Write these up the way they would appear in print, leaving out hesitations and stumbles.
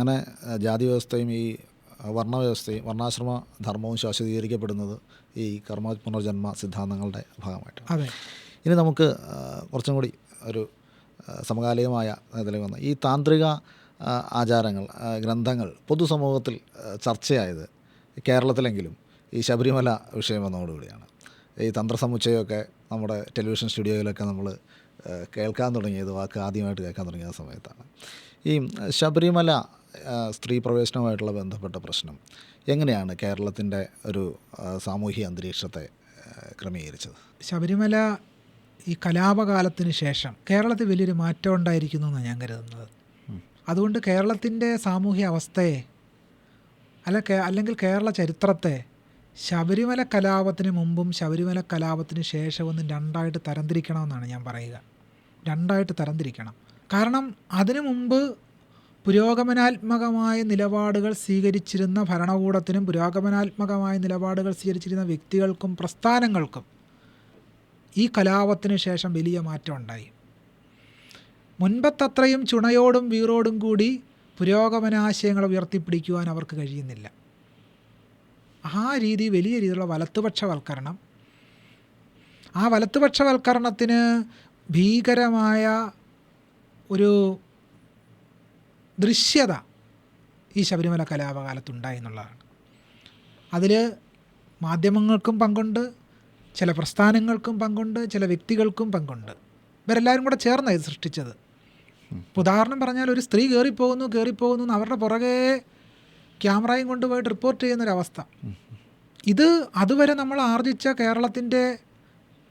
അങ്ങനെ ജാതി വ്യവസ്ഥയും ഈ വർണ്ണവ്യവസ്ഥയും വർണ്ണാശ്രമ ധർമ്മവും ശാശ്വതീകരിക്കപ്പെടുന്നത് ഈ കർമ്മ പുനർജന്മ സിദ്ധാന്തങ്ങളുടെ ഭാഗമായിട്ടാണ്. അതെ. ഇനി നമുക്ക് കുറച്ചും കൂടി ഒരു സമകാലികമായ ഇതിൽ വന്ന ഈ താന്ത്രിക ആചാരങ്ങൾ, ഗ്രന്ഥങ്ങൾ പൊതുസമൂഹത്തിൽ ചർച്ചയായത് കേരളത്തിലെങ്കിലും ഈ ശബരിമല വിഷയം വന്നതോടുകൂടിയാണ്. ഈ തന്ത്രസമുച്ചയമൊക്കെ നമ്മുടെ ടെലിവിഷൻ സ്റ്റുഡിയോയിലൊക്കെ നമ്മൾ കേൾക്കാൻ തുടങ്ങിയത്, വാക്ക് ആദ്യമായിട്ട് കേൾക്കാൻ തുടങ്ങിയ സമയത്താണ്. ഈ ശബരിമല സ്ത്രീ പ്രവേശനവുമായിട്ടുള്ള ബന്ധപ്പെട്ട പ്രശ്നം എങ്ങനെയാണ് കേരളത്തിൻ്റെ ഒരു സാമൂഹിക അന്തരീക്ഷത്തെ ക്രമീകരിച്ചത്? ശബരിമല ഈ കലാപകാലത്തിന് ശേഷം കേരളത്തിൽ വലിയൊരു മാറ്റം ഉണ്ടായിരിക്കുന്നു എന്നാണ് ഞാൻ കരുതുന്നത്. അതുകൊണ്ട് കേരളത്തിൻ്റെ സാമൂഹ്യ അവസ്ഥയെ അല്ലെങ്കിൽ കേരള ചരിത്രത്തെ ശബരിമല കലാപത്തിന് മുമ്പും ശബരിമല കലാപത്തിന് ശേഷവും രണ്ടായിട്ട് തരംതിരിക്കണമെന്നാണ് ഞാൻ പറയുക. രണ്ടായിട്ട് തരംതിരിക്കണം. കാരണം അതിനു മുമ്പ് പുരോഗമനാത്മകമായ നിലപാടുകൾ സ്വീകരിച്ചിരുന്ന ഭരണകൂടത്തിനും പുരോഗമനാത്മകമായ നിലപാടുകൾ സ്വീകരിച്ചിരുന്ന വ്യക്തികൾക്കും പ്രസ്ഥാനങ്ങൾക്കും ഈ കലാപത്തിന് ശേഷം വലിയ മാറ്റം ഉണ്ടായി. മുൻപത്തത്രയും ചുണയോടും വീറോടും കൂടി പുരോഗമനാശയങ്ങൾ ഉയർത്തിപ്പിടിക്കുവാൻ അവർക്ക് കഴിയുന്നില്ല. ആ രീതി വലിയ രീതിയിലുള്ള വലത്തുപക്ഷവൽക്കരണം, ആ വലത്തുപക്ഷവൽക്കരണത്തിന് ഭീകരമായ ഒരു ദൃശ്യത ഈ ശബരിമല കലാപകാലത്തുണ്ടായി എന്നുള്ളതാണ്. അതിൽ മാധ്യമങ്ങൾക്കും പങ്കുണ്ട്, ചില പ്രസ്ഥാനങ്ങൾക്കും പങ്കുണ്ട്, ചില വ്യക്തികൾക്കും പങ്കുണ്ട്. ഇവരെല്ലാവരും കൂടെ ചേർന്നാണ് ഇത് സൃഷ്ടിച്ചത്. ഉദാഹരണം പറഞ്ഞാൽ ഒരു സ്ത്രീ കയറിപ്പോകുന്നു അവരുടെ പുറകെ ക്യാമറയും കൊണ്ടുപോയിട്ട് റിപ്പോർട്ട് ചെയ്യുന്നൊരവസ്ഥ. ഇത് അതുവരെ നമ്മൾ ആർജിച്ച കേരളത്തിൻ്റെ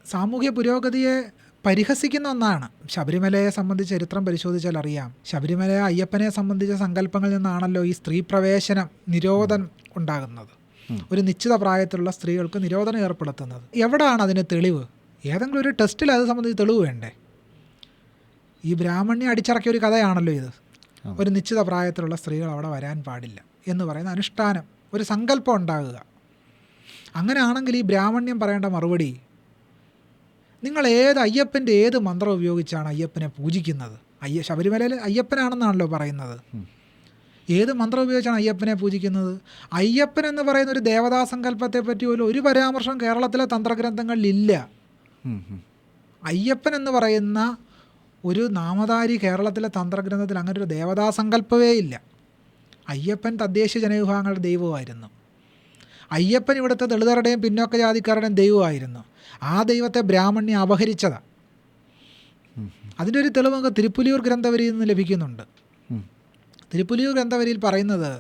സാമൂഹ്യ പുരോഗതിയെ പരിഹസിക്കുന്ന ഒന്നാണ്. ശബരിമലയെ സംബന്ധിച്ച് ചരിത്രം പരിശോധിച്ചാൽ അറിയാം. ശബരിമല അയ്യപ്പനെ സംബന്ധിച്ച സങ്കല്പങ്ങളിൽ നിന്നാണല്ലോ ഈ സ്ത്രീ പ്രവേശനം നിരോധനം ഉണ്ടാകുന്നത്. ഒരു നിശ്ചിത പ്രായത്തിലുള്ള സ്ത്രീകൾക്ക് നിരോധനം ഏർപ്പെടുത്തുന്നത്. എവിടെയാണ് അതിന് തെളിവ്? ഏതെങ്കിലും ഒരു ടെസ്റ്റിൽ അത് സംബന്ധിച്ച് തെളിവ് വേണ്ടേ? ഈ ബ്രാഹ്മണ്യം അടിച്ചിറക്കിയ ഒരു കഥയാണല്ലോ ഇത്. ഒരു നിശ്ചിത പ്രായത്തിലുള്ള സ്ത്രീകൾ അവിടെ വരാൻ പാടില്ല എന്ന് പറയുന്ന അനുഷ്ഠാനം, ഒരു സങ്കല്പം ഉണ്ടാകുക. അങ്ങനെയാണെങ്കിൽ ഈ ബ്രാഹ്മണ്യം പറയേണ്ട മറുപടി, നിങ്ങൾ അയ്യപ്പൻ്റെ ഏത് മന്ത്രം ഉപയോഗിച്ചാണ് അയ്യപ്പനെ പൂജിക്കുന്നത്? ശബരിമലയിൽ അയ്യപ്പനാണെന്നാണല്ലോ പറയുന്നത്. ഏത് മന്ത്രം ഉപയോഗിച്ചാണ് അയ്യപ്പനെ പൂജിക്കുന്നത്? അയ്യപ്പൻ എന്ന് പറയുന്ന ഒരു ദേവതാസങ്കല്പത്തെ പറ്റി പോലും ഒരു പരാമർശം കേരളത്തിലെ തന്ത്രഗ്രന്ഥങ്ങളിലില്ല. അയ്യപ്പൻ എന്ന് പറയുന്ന ഒരു നാമധാരി കേരളത്തിലെ തന്ത്രഗ്രന്ഥത്തിൽ അങ്ങനെ ഒരു ദേവതാസങ്കല്പമേ ഇല്ല. അയ്യപ്പൻ തദ്ദേശീയ ജനവിഭാഗങ്ങളുടെ ദൈവമായിരുന്നു. അയ്യപ്പൻ ഇവിടുത്തെ ദളിതരുടെയും പിന്നോക്ക ജാതിക്കാരുടെയും ദൈവമായിരുന്നു. ആ ദൈവത്തെ ബ്രാഹ്മണ്യം അപഹരിച്ചതാണ്. അതിൻ്റെ ഒരു തെളിവ് നമുക്ക് തിരുപ്പുലിയൂർ ഗ്രന്ഥവരിയിൽ നിന്ന് ലഭിക്കുന്നുണ്ട്. തിരുപ്പുലിയൂർ ഗ്രന്ഥവരിയിൽ പറയുന്നത്,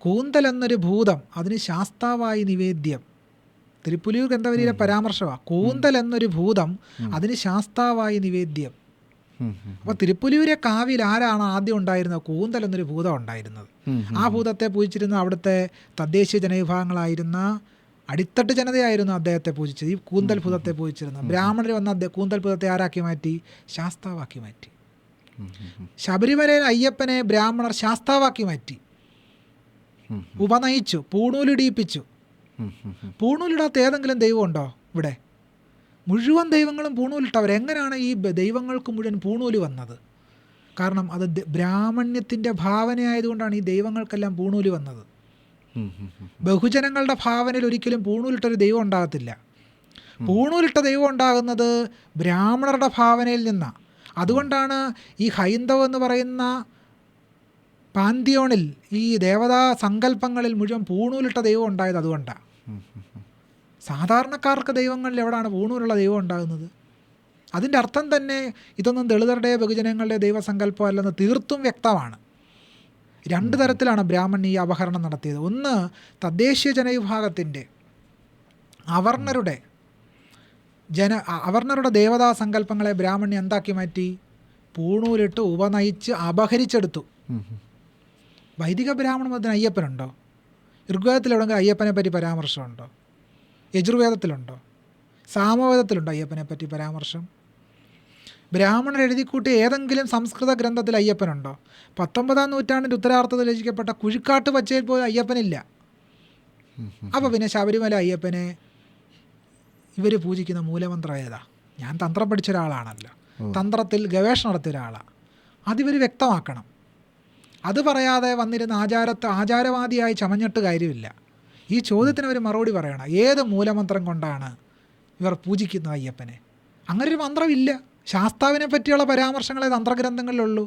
കൂന്തൽ എന്നൊരു ഭൂതം അതിന് ശാസ്താവായി നിവേദ്യം. തിരുപ്പുലിയൂർ ഗ്രന്ഥവരിയിലെ പരാമർശമാണ് കൂന്തൽ എന്നൊരു ഭൂതം അതിന് ശാസ്താവായി നിവേദ്യം. അപ്പോൾ തിരുപ്പുലിയൂരെ കാവിൽ ആരാണ് ആദ്യം ഉണ്ടായിരുന്നത്? കൂന്തൽ എന്നൊരു ഭൂതം ഉണ്ടായിരുന്നത്. ആ ഭൂതത്തെ പൂജിച്ചിരുന്ന അവിടുത്തെ തദ്ദേശീയ ജനവിഭാഗങ്ങളായിരുന്ന അടിത്തട്ട് ജനതയായിരുന്നു അദ്ദേഹത്തെ പൂജിച്ചത്. ഈ കൂന്തൽ ഭൂതത്തെ പൂജിച്ചിരുന്നത്. ബ്രാഹ്മണർ വന്ന കൂന്തൽ ഭൂതത്തെ ആരാക്കി മാറ്റി? ശാസ്താവാക്കി മാറ്റി. ശബരിമലയിൽ അയ്യപ്പനെ ബ്രാഹ്മണർ ശാസ്താവാക്കി മാറ്റി, ഉപനയിച്ചു, പൂണൂലിടിയിപ്പിച്ചു. പൂണൂലിടാത്ത ഏതെങ്കിലും ദൈവമുണ്ടോ ഇവിടെ? മുഴുവൻ ദൈവങ്ങളും പൂണൂലിട്ടവർ. എങ്ങനെയാണ് ഈ ദൈവങ്ങൾക്ക് മുഴുവൻ പൂണൂല് വന്നത്? കാരണം അത് ബ്രാഹ്മണ്യത്തിൻ്റെ ഭാവനയായതുകൊണ്ടാണ് ഈ ദൈവങ്ങൾക്കെല്ലാം പൂണൂല് വന്നത്. ബഹുജനങ്ങളുടെ ഭാവനയിൽ ഒരിക്കലും പൂണൂലിട്ടൊരു ദൈവം ഉണ്ടാകത്തില്ല. പൂണൂലിട്ട ദൈവം ഉണ്ടാകുന്നത് ബ്രാഹ്മണരുടെ ഭാവനയിൽ നിന്നാണ്. അതുകൊണ്ടാണ് ഈ ഹൈന്ദവം എന്ന് പറയുന്ന പാന്തിയോണിൽ ഈ ദേവതാ സങ്കല്പങ്ങളിൽ മുഴുവൻ പൂണൂലിട്ട ദൈവം ഉണ്ടായത്. അതുകൊണ്ടാണ് സാധാരണക്കാർക്ക് ദൈവങ്ങളിൽ എവിടെയാണ് പൂണൂലുള്ള ദൈവം ഉണ്ടാകുന്നത്? അതിൻ്റെ അർത്ഥം തന്നെ ഇതൊന്നും ദളിതരുടെ ബഹുജനങ്ങളുടെ ദൈവസങ്കല്പം അല്ലെന്ന് തീർത്തും വ്യക്തമാണ്. രണ്ട് തരത്തിലാണ് ബ്രാഹ്മൺ ഈ അപഹരണം നടത്തിയത്. ഒന്ന്, തദ്ദേശീയ ജനവിഭാഗത്തിൻ്റെ അവർണരുടെ ദേവതാ സങ്കല്പങ്ങളെ ബ്രാഹ്മണ്യം എന്താക്കി മാറ്റി? പൂണൂലിട്ട് ഉപനയിച്ച് അപഹരിച്ചെടുത്തു. വൈദിക ബ്രാഹ്മണ മതത്തിന് അയ്യപ്പനുണ്ടോ? ഋഗ്വേദത്തിലെവിടെങ്കിലും അയ്യപ്പനെ പറ്റി പരാമർശമുണ്ടോ? യജുർവേദത്തിലുണ്ടോ? സാമവേദത്തിലുണ്ടോ അയ്യപ്പനെ പറ്റി പരാമർശം? ബ്രാഹ്മണർ എഴുതിക്കൂട്ടിയ ഏതെങ്കിലും സംസ്കൃത ഗ്രന്ഥത്തിൽ അയ്യപ്പനുണ്ടോ? 19-ാം നൂറ്റാണ്ടിൻ്റെ ഉത്തരാർത്ഥത്തിൽ രചിക്കപ്പെട്ട കുഴിക്കാട്ട് പച്ചയിൽ പോലും അയ്യപ്പനില്ല. അപ്പോൾ പിന്നെ ശബരിമല അയ്യപ്പനെ ഇവർ പൂജിക്കുന്ന മൂലമന്ത്രം ഏതാ? ഞാൻ തന്ത്രം പഠിച്ച ഒരാളാണല്ലോ, തന്ത്രത്തിൽ ഗവേഷണം നടത്തിയ ഒരാളാണ്. അതിവർ വ്യക്തമാക്കണം. അത് പറയാതെ വന്നിരുന്ന ആചാരവാദിയായി ചമഞ്ഞിട്ട് കാര്യമില്ല. ഈ ചോദ്യത്തിന് ഒരു മറുപടി പറയണം. ഏത് മൂലമന്ത്രം കൊണ്ടാണ് ഇവർ പൂജിക്കുന്നത് അയ്യപ്പനെ? അങ്ങനൊരു മന്ത്രമില്ല. ശാസ്താവിനെ പറ്റിയുള്ള പരാമർശങ്ങളെ തന്ത്രഗ്രന്ഥങ്ങളിലുള്ളൂ.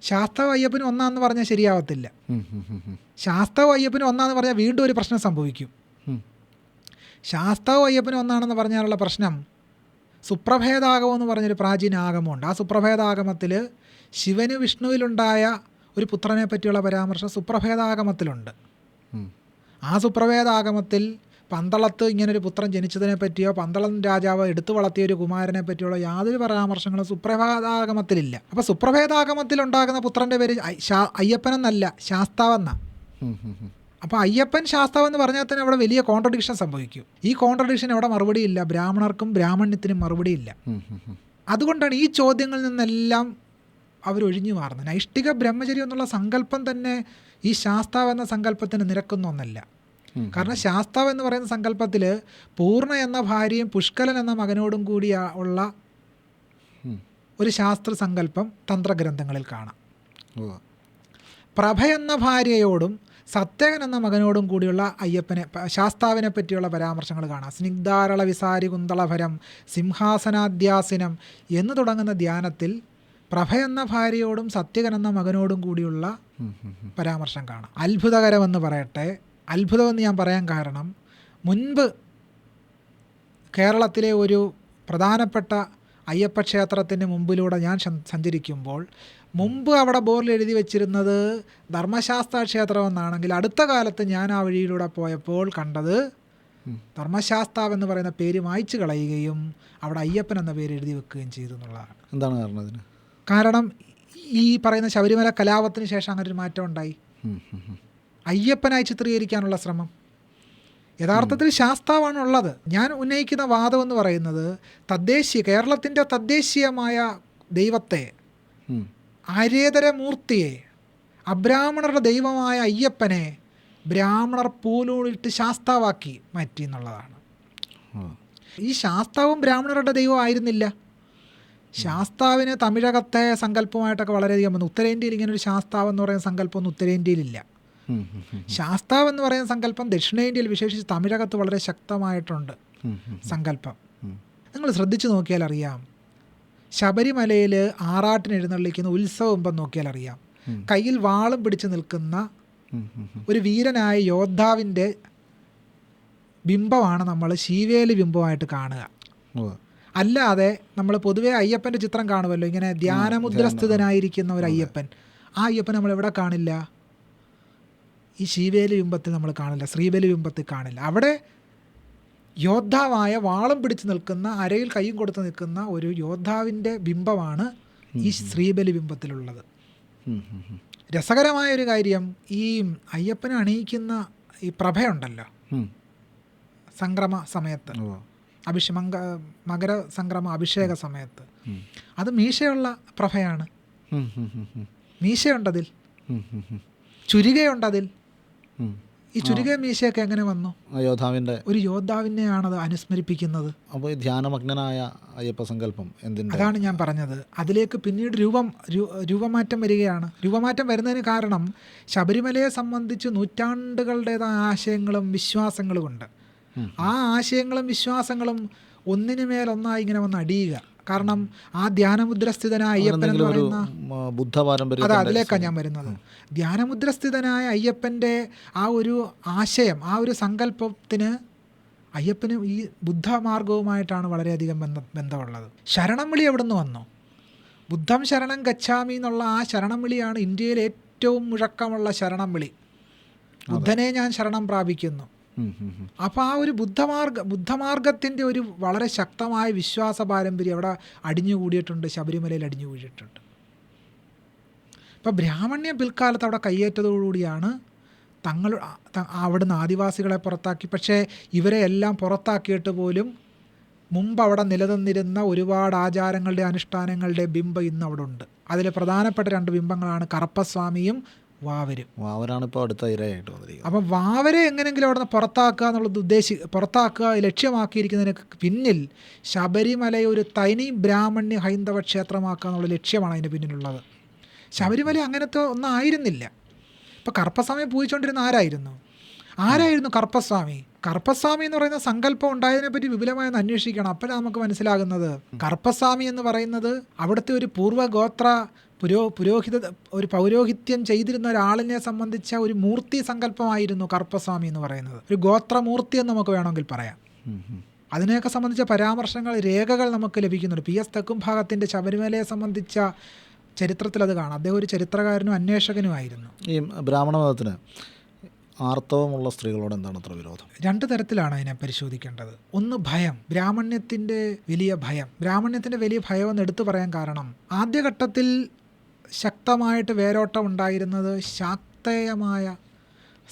ശാസ്താവ് അയ്യപ്പന് ഒന്നാന്ന് പറഞ്ഞാൽ ശരിയാവത്തില്ല. ശാസ്താവ് അയ്യപ്പന് ഒന്നാന്ന് പറഞ്ഞാൽ വീണ്ടും ഒരു പ്രശ്നം സംഭവിക്കും. ശാസ്താവ് അയ്യപ്പന് ഒന്നാണെന്ന് പറഞ്ഞാലുള്ള പ്രശ്നം, സുപ്രഭേദാഗമം എന്ന് പറഞ്ഞൊരു പ്രാചീന ആഗമമുണ്ട്. ആ സുപ്രഭേദാഗമത്തിൽ ശിവന് വിഷ്ണുവിലുണ്ടായ ഒരു പുത്രനെ പറ്റിയുള്ള പരാമർശം സുപ്രഭേദാഗമത്തിലുണ്ട്. ആ സുപ്രഭേദാഗമത്തിൽ പന്തളത്ത് ഇങ്ങനൊരു പുത്രൻ ജനിച്ചതിനെ പറ്റിയോ പന്തളം രാജാവ് എടുത്തു വളർത്തിയ ഒരു കുമാരനെ പറ്റിയുള്ള യാതൊരു പരാമർശങ്ങളും സുപ്രഭേദാഗമത്തിലില്ല. അപ്പോൾ സുപ്രഭേദാഗമത്തിലുണ്ടാകുന്ന പുത്രൻ്റെ പേര് അയ്യപ്പനെന്നല്ല, ശാസ്താവെന്നാണ്. അപ്പോൾ അയ്യപ്പൻ ശാസ്താവെന്ന് പറഞ്ഞാൽ തന്നെ അവിടെ വലിയ കോൺട്രഡിക്ഷൻ സംഭവിക്കും. ഈ കോൺട്രഡിക്ഷൻ അവിടെ മറുപടിയില്ല. ബ്രാഹ്മണർക്കും ബ്രാഹ്മണ്യത്തിനും മറുപടിയില്ല. അതുകൊണ്ടാണ് ഈ ചോദ്യങ്ങളിൽ നിന്നെല്ലാം അവരൊഴിഞ്ഞു മാറുന്നത്. നൈഷ്ഠിക ബ്രഹ്മചര്യം എന്നുള്ള സങ്കല്പം തന്നെ ഈ ശാസ്താവ് എന്ന സങ്കല്പത്തിന് നിരക്കുന്ന ഒന്നല്ല. കാരണം ശാസ്താവ് എന്ന് പറയുന്ന സങ്കല്പത്തിൽ പൂർണ്ണ എന്ന ഭാര്യയും പുഷ്കലൻ എന്ന മകനോടും കൂടി ഉള്ള ഒരു ശാസ്ത്ര സങ്കല്പം തന്ത്രഗ്രന്ഥങ്ങളിൽ കാണാം. പ്രഭ എന്ന ഭാര്യയോടും സത്യകൻ എന്ന മകനോടും കൂടിയുള്ള ശാസ്താവിനെ പറ്റിയുള്ള പരാമർശങ്ങൾ കാണാം. സ്നിഗ്ധാരള വിസാരി കുന്തളഭരം സിംഹാസനാദ്യാസിനം എന്ന് തുടങ്ങുന്ന ധ്യാനത്തിൽ പ്രഭ എന്ന ഭാര്യയോടും സത്യകൻ എന്ന മകനോടും കൂടിയുള്ള പരാമർശം കാണാം. അത്ഭുതകരമെന്ന് പറയട്ടെ. അത്ഭുതമെന്ന് ഞാൻ പറയാൻ കാരണം, മുൻപ് കേരളത്തിലെ ഒരു പ്രധാനപ്പെട്ട അയ്യപ്പ ക്ഷേത്രത്തിൻ്റെ മുമ്പിലൂടെ ഞാൻ സഞ്ചരിക്കുമ്പോൾ മുമ്പ് അവിടെ ബോർഡിൽ എഴുതി വെച്ചിരുന്നത് ധർമ്മശാസ്ത്ര ക്ഷേത്രം എന്നാണെങ്കിൽ അടുത്ത കാലത്ത് ഞാൻ ആ വഴിയിലൂടെ പോയപ്പോൾ കണ്ടത് ധർമ്മശാസ്താവ് എന്ന് പറയുന്ന പേര് മായ്ച്ചു കളയുകയും അവിടെ അയ്യപ്പൻ എന്ന പേര് എഴുതി വെക്കുകയും ചെയ്തു എന്നുള്ളതാണ്. എന്താണ് കാരണം അതിന്? കാരണം ഈ പറയുന്ന ശബരിമല കലാപത്തിന് ശേഷം അങ്ങനെ ഒരു മാറ്റം ഉണ്ടായി. അയ്യപ്പനായി ചിത്രീകരിക്കാനുള്ള ശ്രമം. യഥാർത്ഥത്തിൽ ശാസ്താവാണുള്ളത്. ഞാൻ ഉന്നയിക്കുന്ന വാദം എന്ന് പറയുന്നത് കേരളത്തിൻ്റെ തദ്ദേശീയമായ ദൈവത്തെ, ആര്യേതര മൂർത്തിയെ, അബ്രാഹ്മണരുടെ ദൈവമായ അയ്യപ്പനെ ബ്രാഹ്മണർ പൂലൂടിട്ട് ശാസ്താവാക്കി മാറ്റി എന്നുള്ളതാണ്. ഈ ശാസ്താവും ബ്രാഹ്മണരുടെ ദൈവം ആയിരുന്നില്ല. ശാസ്താവിന് തമിഴകത്തെ സങ്കല്പമായിട്ടൊക്കെ വളരെയധികം വന്നു. ഉത്തരേന്ത്യയിൽ ഇങ്ങനെ ഒരു ശാസ്താവ് എന്ന് പറയുന്ന സങ്കല്പമൊന്നും ഉത്തരേന്ത്യയിലില്ല. ശാസ്താവ് എന്ന് പറയുന്ന സങ്കല്പം ദക്ഷിണേന്ത്യയിൽ വിശേഷിച്ച് തമിഴകത്ത് വളരെ ശക്തമായിട്ടുണ്ട് സങ്കല്പം. നിങ്ങൾ ശ്രദ്ധിച്ചു നോക്കിയാൽ അറിയാം, ശബരിമലയിൽ ആറാട്ടിന് എഴുന്നള്ളിക്കുന്ന ഉത്സവം നോക്കിയാൽ അറിയാം, കയ്യിൽ വാളും പിടിച്ച് നിൽക്കുന്ന ഒരു വീരനായ യോദ്ധാവിൻ്റെ ബിംബമാണ് നമ്മൾ ശീവേലി ബിംബമായിട്ട് കാണുക. അല്ലാതെ നമ്മൾ പൊതുവെ അയ്യപ്പൻ്റെ ചിത്രം കാണുമല്ലോ, ഇങ്ങനെ ധ്യാനമുദ്രസ്ഥിതനായിരിക്കുന്ന ഒരു അയ്യപ്പൻ. ആ അയ്യപ്പൻ നമ്മൾ എവിടെ കാണില്ല? ഈ ശീവേലി ബിംബത്തിൽ നമ്മൾ കാണില്ല, ശ്രീബലി ബിംബത്തിൽ കാണില്ല. അവിടെ യോദ്ധാവായ വാളും പിടിച്ച് നിൽക്കുന്ന, അരയിൽ കൈയും കൊടുത്ത് നിൽക്കുന്ന ഒരു യോദ്ധാവിൻ്റെ ബിംബമാണ് ഈ ശ്രീബലി ബിംബത്തിലുള്ളത്. രസകരമായ ഒരു കാര്യം, ഈ അയ്യപ്പനെ അണിയിക്കുന്ന ഈ പ്രഭയുണ്ടല്ലോ, സംക്രമ സമയത്ത്, മകര സംക്രമ അഭിഷേക സമയത്ത്, അത് മീശയുള്ള പ്രഭയാണ്. മീശയുണ്ടതിൽ, ചുരികയുണ്ടതിൽ. ഈ ചുരിക മീശയൊക്കെ എങ്ങനെ വന്നു? ഒരു യോദ്ധാവിനെയാണത് അനുസ്മരിപ്പിക്കുന്നത്. അപ്പോൾ ഈ ധ്യാനമഗ്നനായ അയ്യപ്പ സങ്കല്പം എന്തിൻ്റെ? അതാണ് ഞാൻ പറഞ്ഞത്. അതിലേക്ക് പിന്നീട് രൂപമാറ്റം വരികയാണ്. രൂപമാറ്റം വരുന്നതിന് കാരണം ശബരിമലയെ സംബന്ധിച്ച് നൂറ്റാണ്ടുകളുടേതായ ആശയങ്ങളും വിശ്വാസങ്ങളും ഉണ്ട്. ആ ആശയങ്ങളും വിശ്വാസങ്ങളും ഒന്നിനു മേലൊന്നായി ഇങ്ങനെ വന്ന് അടിയുക. കാരണം ആ ധ്യാനമുദ്രസ്ഥിതനായ അയ്യപ്പൻ എന്ന് പറയുന്ന അതാ അതിലേക്കാണ് ഞാൻ വരുന്നത്. ധ്യാനമുദ്രസ്ഥിതനായ അയ്യപ്പൻ്റെ ആ ഒരു ആശയം, ആ ഒരു സങ്കല്പത്തിന് അയ്യപ്പന് ഈ ബുദ്ധമാർഗവുമായിട്ടാണ് വളരെയധികം ബന്ധമുള്ളത്. ശരണം വിളി എവിടെ നിന്ന് വന്നു? ബുദ്ധം ശരണം ഗച്ഛാമി എന്നുള്ള ആ ശരണം വിളിയാണ് ഇന്ത്യയിലെ ഏറ്റവും മുഴക്കമുള്ള ശരണം വിളി. ബുദ്ധനെ ഞാൻ ശരണം പ്രാപിക്കുന്നു. അപ്പോൾ ആ ഒരു ബുദ്ധമാർഗത്തിൻ്റെ ഒരു വളരെ ശക്തമായ വിശ്വാസ പാരമ്പര്യം അവിടെ അടിഞ്ഞുകൂടിയിട്ടുണ്ട്, ശബരിമലയിൽ അടിഞ്ഞുകൂടിയിട്ടുണ്ട്. ഇപ്പോൾ ബ്രാഹ്മണ്യം പിൽക്കാലത്ത് അവിടെ കയ്യേറ്റതോടുകൂടിയാണ് അവിടുന്ന് ആദിവാസികളെ പുറത്താക്കി. പക്ഷേ ഇവരെ എല്ലാം പുറത്താക്കിയിട്ട് പോലും മുമ്പ് അവിടെ നിലനിന്നിരുന്ന ഒരുപാട് ആചാരങ്ങളുടെ അനുഷ്ഠാനങ്ങളുടെ ബിംബം ഇന്ന് അവിടെ ഉണ്ട്. അതിൽ പ്രധാനപ്പെട്ട 2 ബിംബങ്ങളാണ് കറുപ്പസ്വാമിയും വാവരും. വാവരാണ് ഇപ്പോൾ അടുത്ത ഇരയായിട്ട് വന്നിരിക്കുന്നത്. അപ്പം വാവരെ എങ്ങനെയെങ്കിലും അവിടെ നിന്ന് പുറത്താക്കുക എന്നുള്ളത് പുറത്താക്കുക ലക്ഷ്യമാക്കിയിരിക്കുന്നതിന് പിന്നിൽ ശബരിമലയെ ഒരു തനി ബ്രാഹ്മണ്യ ഹൈന്ദവ ക്ഷേത്രമാക്കുക എന്നുള്ള ലക്ഷ്യമാണ് അതിന് പിന്നിലുള്ളത്. ശബരിമല അങ്ങനത്തെ ഒന്നും ആയിരുന്നില്ല. ഇപ്പോൾ കറുപ്പസ്വാമി പൂജിച്ചുകൊണ്ടിരുന്ന ആരായിരുന്നു കറുപ്പസ്വാമി? കറുപ്പസ്വാമി എന്ന് പറയുന്ന സങ്കല്പം ഉണ്ടായതിനെപ്പറ്റി വിപുലമായി ഒന്ന് അന്വേഷിക്കണം. അപ്പോഴാണ് നമുക്ക് മനസ്സിലാകുന്നത് കറുപ്പസ്വാമി എന്ന് പറയുന്നത് അവിടുത്തെ ഒരു പൂർവ്വഗോത്ര ഒരു പൗരോഹിത്യം ചെയ്തിരുന്ന ഒരാളിനെ സംബന്ധിച്ച ഒരു മൂർത്തി സങ്കല്പമായിരുന്നു കറുപ്പസ്വാമി എന്ന് പറയുന്നത്. ഒരു ഗോത്രമൂർത്തി എന്ന് നമുക്ക് വേണമെങ്കിൽ പറയാം. അതിനെയൊക്കെ സംബന്ധിച്ച പരാമർശങ്ങൾ, രേഖകൾ നമുക്ക് ലഭിക്കുന്നുണ്ട്. പി എസ് തെക്കുംഭാഗത്തിൻ്റെ ശബരിമലയെ സംബന്ധിച്ച ചരിത്രത്തിൽ അത് കാണാം. അദ്ദേഹം ഒരു ചരിത്രകാരനും അന്വേഷകനുമായിരുന്നു. ഈ ബ്രാഹ്മണ മതത്തിന് ആർത്തവമുള്ള സ്ത്രീകളോട് എന്താണ് അത്ര വിരോധം? രണ്ട് തരത്തിലാണ് അതിനെ പരിശോധിക്കേണ്ടത്. ഒന്ന് ഭയം, ബ്രാഹ്മണ്യത്തിൻ്റെ വലിയ ഭയം. ബ്രാഹ്മണ്യത്തിൻ്റെ വലിയ ഭയം എന്ന് എടുത്തു പറയാൻ കാരണം, ആദ്യഘട്ടത്തിൽ ശക്തമായിട്ട് വേരോട്ടം ഉണ്ടായിരുന്നത് ശാക്തേയമായ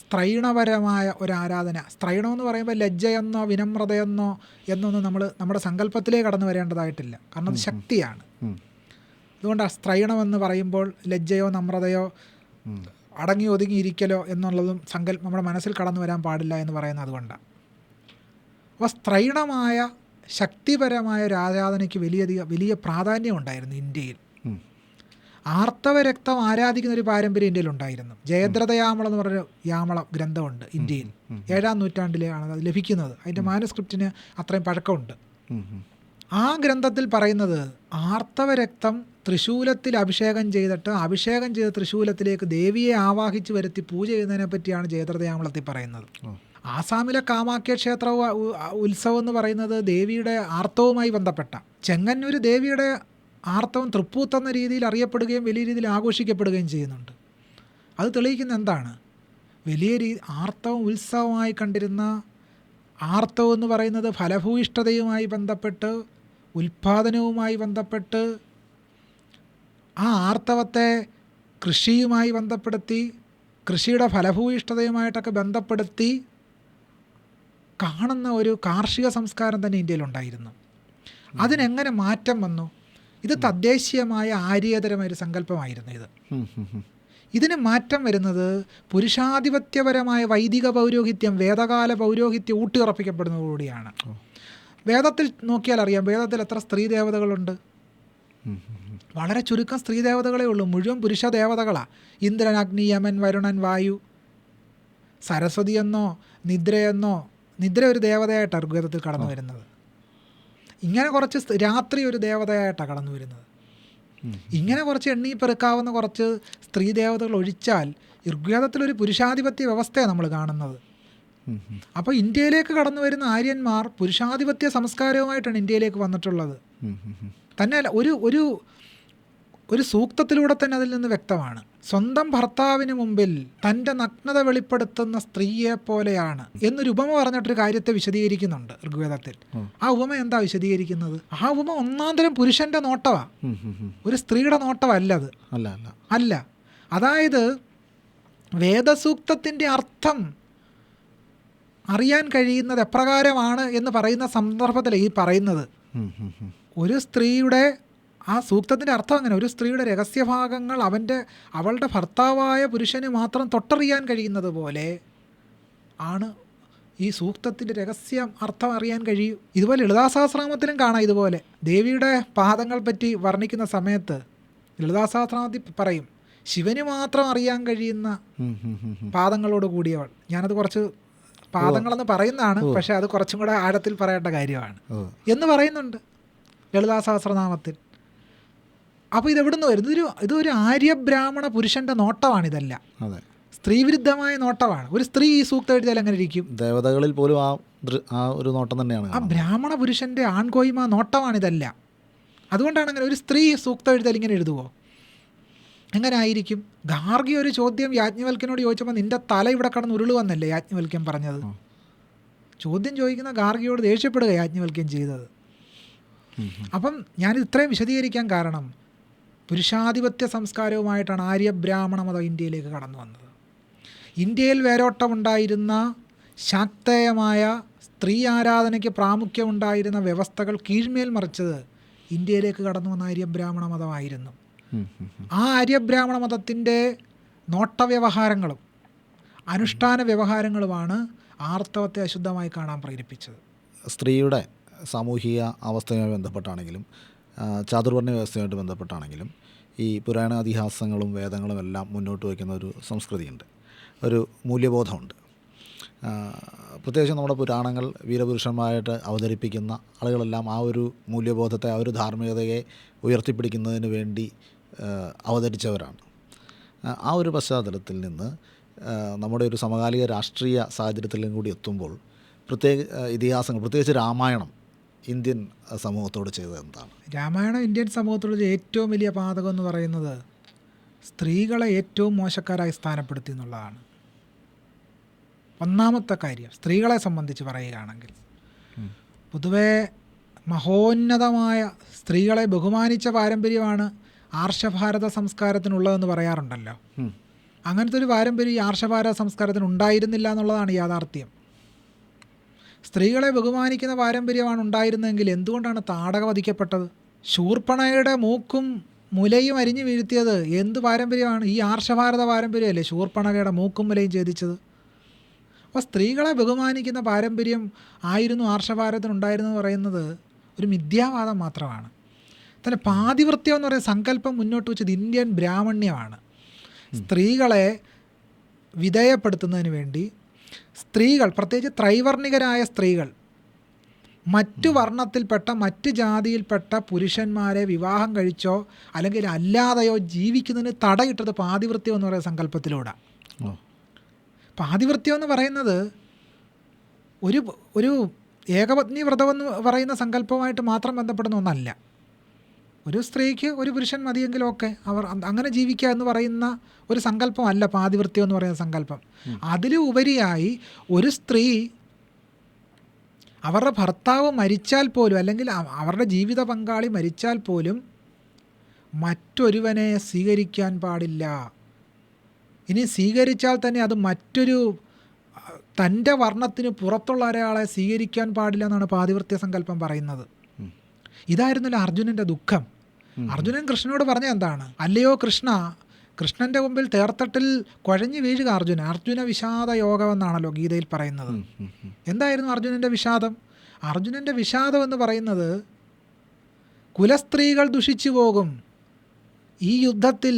സ്ത്രൈണപരമായ ഒരു ആരാധന. സ്ത്രൈണമെന്ന് പറയുമ്പോൾ ലജ്ജയെന്നോ വിനമ്രതയെന്നോ എന്നൊന്നും നമ്മുടെ സങ്കല്പത്തിലേക്ക് കടന്നു വരേണ്ടതായിട്ടില്ല. കാരണം അത് ശക്തിയാണ്. അതുകൊണ്ട് ആ സ്ത്രൈണമെന്ന് പറയുമ്പോൾ ലജ്ജയോ നമ്രതയോ അടങ്ങി ഒതുങ്ങിയിരിക്കലോ എന്നുള്ളതും നമ്മുടെ മനസ്സിൽ കടന്നു വരാൻ പാടില്ല എന്ന് പറയുന്നത് അതുകൊണ്ടാണ്. അപ്പോൾ സ്ത്രൈണമായ ശക്തിപരമായ ഒരു ആരാധനയ്ക്ക് വലിയ പ്രാധാന്യം ഉണ്ടായിരുന്നു ഇന്ത്യയിൽ. ആർത്തവ രക്തം ആരാധിക്കുന്ന ഒരു പാരമ്പര്യം ഇന്ത്യയിൽ ഉണ്ടായിരുന്നു. ജയദ്രഥയാമളം എന്ന് പറഞ്ഞൊരു യാമള ഗ്രന്ഥമുണ്ട് ഇന്ത്യയിൽ. 7-ാം നൂറ്റാണ്ടിലാണ് അത് ലഭിക്കുന്നത്. അതിൻ്റെ മാനുസ്ക്രിപ്റ്റിന് അത്രയും പഴക്കമുണ്ട്. ആ ഗ്രന്ഥത്തിൽ പറയുന്നത് ആർത്തവ രക്തം തൃശൂലത്തിൽ അഭിഷേകം ചെയ്ത തൃശൂലത്തിലേക്ക് ദേവിയെ ആവാഹിച്ച് വരുത്തി പൂജ ചെയ്യുന്നതിനെ പറ്റിയാണ് ജയദ്രഥയാമളത്തിൽ പറയുന്നത്. ആസാമിലെ കാമാഖ്യ ക്ഷേത്ര ഉത്സവം എന്ന് പറയുന്നത് ദേവിയുടെ ആർത്തവുമായി ബന്ധപ്പെട്ട. ചെങ്ങന്നൂർ ദേവിയുടെ ആർത്തവം തൃപ്പൂത്ത് എന്ന രീതിയിൽ അറിയപ്പെടുകയും വലിയ രീതിയിൽ ആഘോഷിക്കപ്പെടുകയും ചെയ്യുന്നുണ്ട്. അത് തെളിയിക്കുന്ന എന്താണ്? ആർത്തവം ഉത്സവമായി കണ്ടിരുന്ന ആർത്തവം എന്ന് പറയുന്നത് ഫലഭൂയിഷ്ഠതയുമായി ബന്ധപ്പെട്ട്, ഉൽപ്പാദനവുമായി ബന്ധപ്പെട്ട്, ആ ആർത്തവത്തെ കൃഷിയുമായി ബന്ധപ്പെടുത്തി, കൃഷിയുടെ ഫലഭൂയിഷ്ഠതയുമായിട്ടൊക്കെ ബന്ധപ്പെടുത്തി കാണുന്ന ഒരു കാർഷിക സംസ്കാരം തന്നെ ഇന്ത്യയിലുണ്ടായിരുന്നു. അതിനെങ്ങനെ മാറ്റം വന്നു? ഇത് തദ്ദേശീയമായ ആര്യേതരമായൊരു സങ്കല്പമായിരുന്നു ഇത്. ഇതിന് മാറ്റം വരുന്നത് പുരുഷാധിപത്യപരമായ വൈദിക പൗരോഹിത്യം, വേദകാല പൗരോഹിത്യം ഊട്ടിയുറപ്പിക്കപ്പെടുന്നതോടുകൂടിയാണ്. വേദത്തിൽ നോക്കിയാൽ അറിയാം, വേദത്തിൽ എത്ര സ്ത്രീ ദേവതകളുണ്ട്? വളരെ ചുരുക്കം സ്ത്രീ ദേവതകളേ ഉള്ളൂ. മുഴുവൻ പുരുഷ ദേവതകളാണ്. ഇന്ദ്രൻ, അഗ്നി, യമൻ, വരുണൻ, വായു. സരസ്വതി എന്നോ നിദ്ര ഒരു ദേവതയായിട്ടാണ് ഋഗ്വേദത്തിൽ കടന്നു വരുന്നത്. ഇങ്ങനെ കുറച്ച് രാത്രി ഒരു ദേവതയായിട്ടാണ് കടന്നു വരുന്നത്. ഇങ്ങനെ കുറച്ച് എണ്ണിപ്പെറുക്കാവുന്ന കുറച്ച് സ്ത്രീ ദേവതകൾ ഒഴിച്ചാൽ ഋഗ്വേദത്തിലൊരു പുരുഷാധിപത്യ വ്യവസ്ഥയാണ് നമ്മൾ കാണുന്നത്. അപ്പോൾ ഇന്ത്യയിലേക്ക് കടന്നു വരുന്ന ആര്യന്മാർ പുരുഷാധിപത്യ സംസ്കാരവുമായിട്ടാണ് ഇന്ത്യയിലേക്ക് വന്നിട്ടുള്ളത്. തന്നെയല്ല, ഒരു സൂക്തത്തിലൂടെ തന്നെ അതിൽ നിന്ന് വ്യക്തമാണ്. സ്വന്തം ഭർത്താവിന് മുമ്പിൽ തൻ്റെ നഗ്നത വെളിപ്പെടുത്തുന്ന സ്ത്രീയെ പോലെയാണ് എന്നൊരു ഉപമ പറഞ്ഞിട്ടൊരു കാര്യത്തെ വിശദീകരിക്കുന്നുണ്ട് ഋഗ്വേദത്തിൽ. ആ ഉപമ എന്താ വിശദീകരിക്കുന്നത്? ആ ഉപമ ഒന്നാന്തരം പുരുഷന്റെ നോട്ടമാണ്, ഒരു സ്ത്രീയുടെ നോട്ടമല്ലത്. അല്ല. അതായത് വേദസൂക്തത്തിൻ്റെ അർത്ഥം അറിയാൻ കഴിയുന്നത് എപ്രകാരമാണ് എന്ന് പറയുന്ന സന്ദർഭത്തിൽ ഈ പറയുന്നത് ഒരു സ്ത്രീയുടെ ആ സൂക്തത്തിൻ്റെ അർത്ഥം അങ്ങനെ, ഒരു സ്ത്രീയുടെ രഹസ്യഭാഗങ്ങൾ അവളുടെ ഭർത്താവായ പുരുഷന് മാത്രം തൊട്ടറിയാൻ കഴിയുന്നത് പോലെ ആണ് ഈ സൂക്തത്തിൻ്റെ രഹസ്യം അർത്ഥം അറിയാൻ കഴിയും. ഇതുപോലെ ലളിതാ സഹസ്രനാമത്തിലും കാണാം. ഇതുപോലെ ദേവിയുടെ പാദങ്ങൾ പറ്റി വർണ്ണിക്കുന്ന സമയത്ത് ലളിതാ സഹസ്രനാമത്തിൽ പറയും ശിവന് മാത്രം അറിയാൻ കഴിയുന്ന പാദങ്ങളോട് കൂടിയവൾ. ഞാനത് കുറച്ച് പാദങ്ങളെന്ന് പറയുന്നതാണ്, പക്ഷെ അത് കുറച്ചും കൂടെ ആഴത്തിൽ പറയേണ്ട കാര്യമാണ് എന്ന് പറയുന്നുണ്ട് ലളിതാ സഹസ്രനാമത്തിൽ. അപ്പോൾ ഇതെവിടുന്ന് വരുന്നു? ഇതൊരു ആര്യബ്രാഹ്മണ പുരുഷന്റെ നോട്ടമാണിതല്ല, സ്ത്രീവിരുദ്ധമായ നോട്ടമാണ്. ഒരു സ്ത്രീ ഈ സൂക്തം എഴുതിയാൽ എങ്ങനെ ഇരിക്കും? ദേവതകളിൽ പോലും ആ ഒരു നോട്ടം തന്നെയാണ്. ആ ബ്രാഹ്മണ പുരുഷന്റെ ആൺകോയ്മ നോട്ടമാണിതല്ല. അതുകൊണ്ടാണ് അങ്ങനെ ഒരു സ്ത്രീ സൂക്തം എഴുതിയാൽ ഇങ്ങനെ എഴുതുമോ? എങ്ങനെ ആയിരിക്കും? ഗാർഗി ഒരു ചോദ്യം യാജ്ഞവൽക്കനോട് ചോദിച്ചപ്പോൾ നിന്റെ തല ഇവിടെ കടന്ന് ഉരുളുവന്നല്ലേ യാജ്ഞവൽക്യൻ പറഞ്ഞത്. ചോദ്യം ചോദിക്കുന്ന ഗാർഗിയോട് ദേഷ്യപ്പെടുക യാജ്ഞവൽക്യൻ ചെയ്തത്. അപ്പം ഞാനിത് ഇത്രയും വിശദീകരിക്കാൻ കാരണം പുരുഷാധിപത്യ സംസ്കാരവുമായിട്ടാണ് ആര്യബ്രാഹ്മണ മതം ഇന്ത്യയിലേക്ക് കടന്നു വന്നത്. ഇന്ത്യയിൽ വേരോട്ടമുണ്ടായിരുന്ന ശാക്തേയമായ സ്ത്രീ ആരാധനയ്ക്ക് പ്രാമുഖ്യമുണ്ടായിരുന്ന വ്യവസ്ഥകൾ കീഴ്മേൽ മറിച്ചത് ഇന്ത്യയിലേക്ക് കടന്നു വന്ന ആര്യബ്രാഹ്മണ മതമായിരുന്നു. ആ ആര്യബ്രാഹ്മണ മതത്തിൻ്റെ നോട്ടവ്യവഹാരങ്ങളും അനുഷ്ഠാന വ്യവഹാരങ്ങളുമാണ് ആർത്തവത്തെ അശുദ്ധമായി കാണാൻ പ്രേരിപ്പിച്ചത്. സ്ത്രീയുടെ സാമൂഹിക അവസ്ഥയുമായി ബന്ധപ്പെട്ടാണെങ്കിലും ചാതുർവർണ്ണ വ്യവസ്ഥയുമായിട്ട് ബന്ധപ്പെട്ടാണെങ്കിലും ഈ പുരാണാതിഹാസങ്ങളും വേദങ്ങളും എല്ലാം മുന്നോട്ട് വയ്ക്കുന്ന ഒരു സംസ്കൃതിയുണ്ട്, ഒരു മൂല്യബോധമുണ്ട്. പ്രത്യേകിച്ച് നമ്മുടെ പുരാണങ്ങൾ വീരപുരുഷന്മാരായിട്ട് അവതരിപ്പിക്കുന്ന ആളുകളെല്ലാം ആ ഒരു മൂല്യബോധത്തെ, ആ ഒരു ധാർമ്മികതയെ ഉയർത്തിപ്പിടിക്കുന്നതിന് വേണ്ടി അവതരിച്ചവരാണ്. ആ ഒരു പശ്ചാത്തലത്തിൽ നിന്ന് നമ്മുടെ ഒരു സമകാലിക രാഷ്ട്രീയ സാഹചര്യത്തിലും കൂടി എത്തുമ്പോൾ ഇതിഹാസങ്ങൾ, പ്രത്യേകിച്ച് രാമായണം ഇന്ത്യൻ സമൂഹത്തോട് ചെയ്തത് എന്താണ്? രാമായണം ഇന്ത്യൻ സമൂഹത്തോട് ഏറ്റവും വലിയ പാതകം എന്ന് പറയുന്നത് സ്ത്രീകളെ ഏറ്റവും മോശക്കാരായി സ്ഥാനപ്പെടുത്തി എന്നുള്ളതാണ്. ഒന്നാമത്തെ കാര്യം സ്ത്രീകളെ സംബന്ധിച്ച് പറയുകയാണെങ്കിൽ, പൊതുവേ മഹോന്നതമായ സ്ത്രീകളെ ബഹുമാനിച്ച പാരമ്പര്യമാണ് ആർഷഭാരത സംസ്കാരത്തിനുള്ളതെന്ന് പറയാറുണ്ടല്ലോ. അങ്ങനത്തെ ഒരു പാരമ്പര്യം ഈ ആർഷഭാരത സംസ്കാരത്തിന് ഉണ്ടായിരുന്നില്ല എന്നുള്ളതാണ് യാഥാർത്ഥ്യം. സ്ത്രീകളെ ബഹുമാനിക്കുന്ന പാരമ്പര്യമാണ് ഉണ്ടായിരുന്നതെങ്കിൽ എന്തുകൊണ്ടാണ് താടക വധിക്കപ്പെട്ടത്? ശൂർപ്പണയുടെ മൂക്കും മുലയും അരിഞ്ഞു വീഴ്ത്തിയത് എന്ത് പാരമ്പര്യമാണ്? ഈ ആർഷഭാരത പാരമ്പര്യമല്ലേ ശൂർപ്പണകയുടെ മൂക്കും മുലയും ഛേദിച്ചത്. അപ്പോൾ സ്ത്രീകളെ ബഹുമാനിക്കുന്ന പാരമ്പര്യം ആയിരുന്നു ആർഷഭാരതത്തിനുണ്ടായിരുന്നെന്ന് പറയുന്നത് ഒരു മിഥ്യാവാദം മാത്രമാണ്. തന്നെ പാതിവൃത്യം എന്ന് പറയുന്ന സങ്കല്പം മുന്നോട്ട് വെച്ചത് ഇന്ത്യൻ ബ്രാഹ്മണ്യമാണ്. സ്ത്രീകളെ വിധേയപ്പെടുത്തുന്നതിന് വേണ്ടി സ്ത്രീകൾ, പ്രത്യേകിച്ച് ത്രൈവർണികരായ സ്ത്രീകൾ, മറ്റു വർണ്ണത്തിൽപ്പെട്ട മറ്റ് ജാതിയിൽപ്പെട്ട പുരുഷന്മാരെ വിവാഹം കഴിച്ചോ അല്ലെങ്കിൽ അല്ലാതെയോ ജീവിക്കുന്നതിന് തടയിട്ടത് പാതിവൃത്യം എന്ന് പറയുന്ന സങ്കല്പത്തിലൂടെ. പാതിവൃത്യം എന്ന് പറയുന്നത് ഒരു ഏകപത്നി വ്രതമെന്ന് പറയുന്ന സങ്കല്പവുമായിട്ട് മാത്രം ബന്ധപ്പെടുന്ന ഒന്നല്ല. ഒരു സ്ത്രീക്ക് ഒരു പുരുഷൻ മതിയെങ്കിലും ഒക്കെ അവർ അങ്ങനെ ജീവിക്കുക എന്ന് പറയുന്ന ഒരു സങ്കല്പമല്ല പാതിവൃത്യം എന്ന് പറയുന്ന സങ്കല്പം. അതിലുപരിയായി ഒരു സ്ത്രീ അവരുടെ ഭർത്താവ് മരിച്ചാൽ പോലും, അല്ലെങ്കിൽ അവരുടെ ജീവിത പങ്കാളി മരിച്ചാൽ പോലും മറ്റൊരുവനെ സ്വീകരിക്കാൻ പാടില്ല. ഇനി സ്വീകരിച്ചാൽ തന്നെ അത് മറ്റൊരു തൻ്റെ വർണ്ണത്തിന് പുറത്തുള്ള ഒരാളെ സ്വീകരിക്കാൻ പാടില്ല എന്നാണ് പാതിവൃത്യ സങ്കല്പം പറയുന്നത്. ഇതായിരുന്നല്ലോ അർജുനൻ്റെ ദുഃഖം. അർജുനൻ കൃഷ്ണനോട് പറഞ്ഞ എന്താണ്? അല്ലയോ കൃഷ്ണ, കൃഷ്ണൻ്റെ മുമ്പിൽ തേർത്തട്ടിൽ കുഴഞ്ഞു വീഴുക അർജുന വിഷാദ യോഗമെന്നാണല്ലോ ഗീതയിൽ പറയുന്നത്. എന്തായിരുന്നു അർജുനൻ്റെ വിഷാദം? അർജുനൻ്റെ വിഷാദം എന്ന് പറയുന്നത് കുലസ്ത്രീകൾ ദുഷിച്ചു പോകും. ഈ യുദ്ധത്തിൽ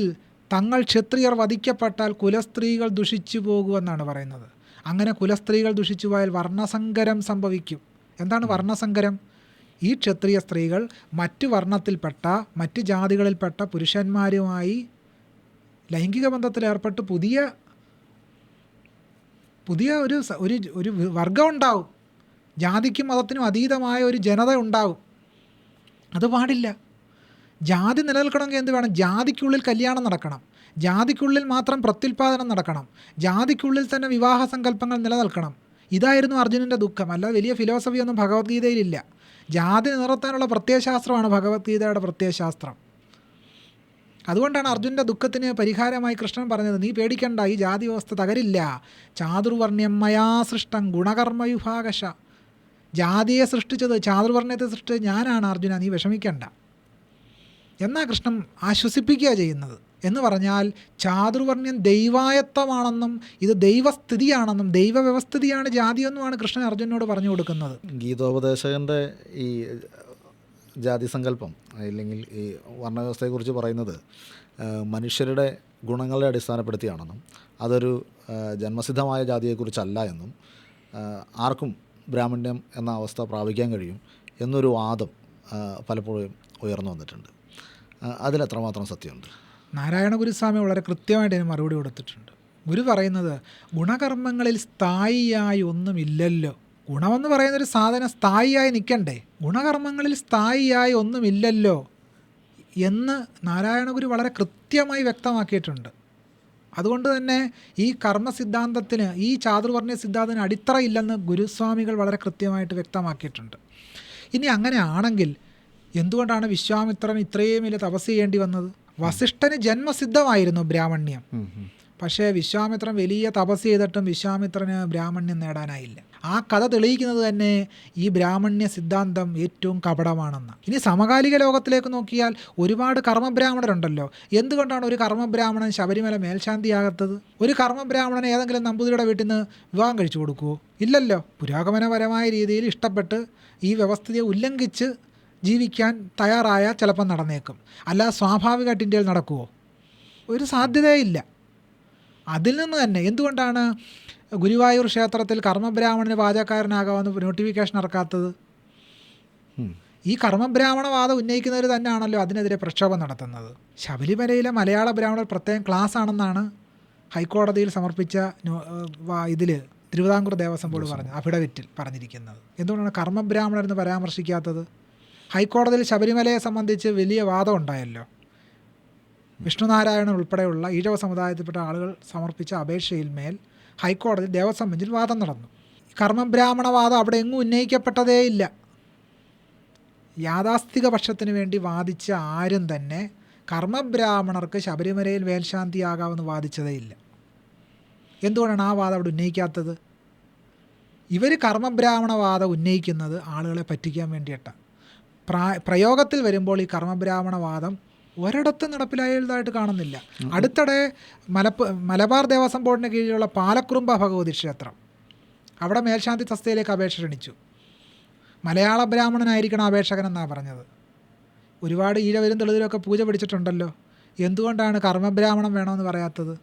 തങ്ങൾ ക്ഷത്രിയർ വധിക്കപ്പെട്ടാൽ കുലസ്ത്രീകൾ ദുഷിച്ചു പോകുമെന്നാണ് പറയുന്നത്. അങ്ങനെ കുലസ്ത്രീകൾ ദുഷിച്ചു പോയാൽ വർണ്ണസങ്കരം സംഭവിക്കും. എന്താണ് വർണ്ണസങ്കരം? ഈ ക്ഷത്രിയ സ്ത്രീകൾ മറ്റു വർണ്ണത്തിൽപ്പെട്ട മറ്റ് ജാതികളിൽപ്പെട്ട പുരുഷന്മാരുമായി ലൈംഗിക ബന്ധത്തിലേർപ്പെട്ട് പുതിയ ഒരു വർഗം ഉണ്ടാവും. ജാതിക്കും മതത്തിനും അതീതമായ ഒരു ജനത ഉണ്ടാവും. അത് പാടില്ല. ജാതി നിലനിൽക്കണമെങ്കിൽ എന്ത് വേണം? ജാതിക്കുള്ളിൽ കല്യാണം നടക്കണം, ജാതിക്കുള്ളിൽ മാത്രം പ്രത്യുൽപാദനം നടക്കണം, ജാതിക്കുള്ളിൽ തന്നെ വിവാഹ സങ്കല്പങ്ങൾ നിലനിൽക്കണം. ഇതായിരുന്നു അർജുനൻ്റെ ദുഃഖം. അല്ലാതെ വലിയ ഫിലോസഫിയൊന്നും ഭഗവത്ഗീതയിലില്ല. ജാതി നിലനിർത്താനുള്ള പ്രത്യയശാസ്ത്രമാണ് ഭഗവത്ഗീതയുടെ പ്രത്യയശാസ്ത്രം. അതുകൊണ്ടാണ് അർജുനൻ്റെ ദുഃഖത്തിന് പരിഹാരമായി കൃഷ്ണൻ പറഞ്ഞത്, നീ പേടിക്കണ്ട, ഈ ജാതി വ്യവസ്ഥ തകരില്ല. ചാതുർവർണ്ണ്യം മയാ സൃഷ്ടം ഗുണകർമ്മവിഭാഗശ. ജാതിയെ സൃഷ്ടിച്ചത്, ചാതുർവർണ്ണയത്തെ സൃഷ്ടിച്ചത് ഞാനാണ് അർജുന, നീ വിഷമിക്കണ്ട എന്നാ കൃഷ്ണൻ ആശ്വസിപ്പിക്കുക ചെയ്യുന്നത്. എന്ന് പറഞ്ഞാൽ ചാതുർവർണ്ണ്യം ദൈവായത്തമാണെന്നും ഇത് ദൈവസ്ഥിതിയാണെന്നും ദൈവവ്യവസ്ഥിതിയാണ് ജാതിയെന്നുമാണ് കൃഷ്ണൻ അർജുനോട് പറഞ്ഞു കൊടുക്കുന്നത്. ഗീതോപദേശകൻ്റെ ഈ ജാതി സങ്കല്പം അല്ലെങ്കിൽ ഈ വർണ്ണവ്യവസ്ഥയെക്കുറിച്ച് പറയുന്നത് മനുഷ്യരുടെ ഗുണങ്ങളെ അടിസ്ഥാനപ്പെടുത്തിയാണെന്നും അതൊരു ജന്മസിദ്ധമായ ജാതിയെക്കുറിച്ചല്ല എന്നും ആർക്കും ബ്രാഹ്മണ്യം എന്ന അവസ്ഥ പ്രാപിക്കാൻ കഴിയും എന്നൊരു വാദം പലപ്പോഴും ഉയർന്നു വന്നിട്ടുണ്ട്. അതിലെത്രമാത്രം സത്യമുണ്ട്? നാരായണ ഗുരുസ്വാമി വളരെ കൃത്യമായിട്ട് അതിന് മറുപടി കൊടുത്തിട്ടുണ്ട്. ഗുരു പറയുന്നത് ഗുണകർമ്മങ്ങളിൽ സ്ഥായിയായി ഒന്നുമില്ലല്ലോ. ഗുണമെന്ന് പറയുന്നൊരു സാധനം സ്ഥായിയായി നിൽക്കണ്ടേ? ഗുണകർമ്മങ്ങളിൽ സ്ഥായിയായി ഒന്നുമില്ലല്ലോ എന്ന് നാരായണ ഗുരു വളരെ കൃത്യമായി വ്യക്തമാക്കിയിട്ടുണ്ട്. അതുകൊണ്ട് തന്നെ ഈ കർമ്മ സിദ്ധാന്തത്തിന്, ഈ ചാതുർവർണ്ണ സിദ്ധാന്തത്തിന് അടിത്തറയില്ലെന്ന് ഗുരുസ്വാമികൾ വളരെ കൃത്യമായിട്ട് വ്യക്തമാക്കിയിട്ടുണ്ട്. ഇനി അങ്ങനെ ആണെങ്കിൽ എന്തുകൊണ്ടാണ് വിശ്വാമിത്രൻ ഇത്രയും വലിയ തപസ് ചെയ്യേണ്ടി വന്നത്? വസിഷ്ഠന് ജന്മസിദ്ധമായിരുന്നു ബ്രാഹ്മണ്യം. പക്ഷേ വിശ്വാമിത്രൻ വലിയ തപസ് ചെയ്തിട്ടും വിശ്വാമിത്രന് ബ്രാഹ്മണ്യം നേടാനായില്ല. ആ കഥ തെളിയിക്കുന്നത് തന്നെ ഈ ബ്രാഹ്മണ്യ സിദ്ധാന്തം ഏറ്റവും കപടമാണെന്ന്. ഇനി സമകാലിക ലോകത്തിലേക്ക് നോക്കിയാൽ ഒരുപാട് കർമ്മബ്രാഹ്മണരുണ്ടല്ലോ. എന്തുകൊണ്ടാണ് ഒരു കർമ്മബ്രാഹ്മണൻ ശബരിമല മേൽശാന്തിയാകാത്തത്? ഒരു കർമ്മബ്രാഹ്മണൻ ഏതെങ്കിലും നമ്പൂതിരിയുടെ വീട്ടിൽ നിന്ന് വിവാഹം കഴിച്ചു കൊടുക്കുമോ? ഇല്ലല്ലോ. പുരോഗമനപരമായ രീതിയിൽ ഇഷ്ടപ്പെട്ട് ഈ വ്യവസ്ഥയെ ഉല്ലംഘിച്ച് ജീവിക്കാൻ തയ്യാറായാൽ ചിലപ്പോൾ നടന്നേക്കും. അല്ലാതെ സ്വാഭാവികമായിട്ട് ഇന്ത്യയിൽ നടക്കുമോ? ഒരു സാധ്യതയില്ല. അതിൽ നിന്ന് തന്നെ എന്തുകൊണ്ടാണ് ഗുരുവായൂർ ക്ഷേത്രത്തിൽ കർമ്മബ്രാഹ്മണന് പാചകക്കാരനാകാമെന്ന് നോട്ടിഫിക്കേഷൻ ഇറക്കാത്തത്? ഈ കർമ്മബ്രാഹ്മണവാദം ഉന്നയിക്കുന്നവർ തന്നെയാണല്ലോ അതിനെതിരെ പ്രക്ഷോഭം നടത്തുന്നത്. ശബരിമലയിലെ മലയാള ബ്രാഹ്മണർ പ്രത്യേകം ക്ലാസ് ആണെന്നാണ് ഹൈക്കോടതിയിൽ സമർപ്പിച്ച ഇതിൽ തിരുവിതാംകൂർ ദേവസ്വം ബോർഡ് പറഞ്ഞ അഫിഡവിറ്റിൽ പറഞ്ഞിരിക്കുന്നത്. എന്തുകൊണ്ടാണ് കർമ്മബ്രാഹ്മണർ എന്ന് പരാമർശിക്കാത്തത്? ഹൈക്കോടതിയിൽ ശബരിമലയെ സംബന്ധിച്ച് വലിയ വാദം ഉണ്ടായല്ലോ. വിഷ്ണുനാരായണൻ ഉൾപ്പെടെയുള്ള ഈഴവ സമുദായത്തിൽപ്പെട്ട ആളുകൾ സമർപ്പിച്ച അപേക്ഷയിൽ മേൽ ഹൈക്കോടതി ദേവസ്വം ബെഞ്ചിൽ വാദം നടന്നു. കർമ്മബ്രാഹ്മണവാദം അവിടെ എങ്ങും ഉന്നയിക്കപ്പെട്ടതേയില്ല. യാഥാസ്ഥിക പക്ഷത്തിന് വേണ്ടി വാദിച്ച ആരും തന്നെ കർമ്മബ്രാഹ്മണർക്ക് ശബരിമലയിൽ മേൽശാന്തിയാകാമെന്ന് വാദിച്ചതേയില്ല. എന്തുകൊണ്ടാണ് ആ വാദം അവിടെ ഉന്നയിക്കാത്തത്? ഇവർ കർമ്മബ്രാഹ്മണവാദം ഉന്നയിക്കുന്നത് ആളുകളെ പറ്റിക്കാൻ വേണ്ടിയിട്ടാണ്. പ്രയോഗത്തിൽ വരുമ്പോൾ ഈ കർമ്മബ്രാഹ്മണവാദം ഒരിടത്തും നടപ്പിലായതായിട്ട് കാണുന്നില്ല. അടുത്തിടെ മലബാർ ദേവസ്വം ബോർഡിന് കീഴിലുള്ള പാലക്കുറുമ്പ ഭഗവതി ക്ഷേത്രം, അവിടെ മേൽശാന്തി തസ്തികയിലേക്ക് അപേക്ഷ ക്ഷണിച്ചു. മലയാള ബ്രാഹ്മണനായിരിക്കണം അപേക്ഷകനെന്നാണ് പറഞ്ഞത്. ഒരുപാട് ഈഴവരും തെളിവിലൊക്കെ പൂജ പിടിച്ചിട്ടുണ്ടല്ലോ. എന്തുകൊണ്ടാണ് കർമ്മബ്രാഹ്മണം വേണമെന്ന് പറയാത്തത്?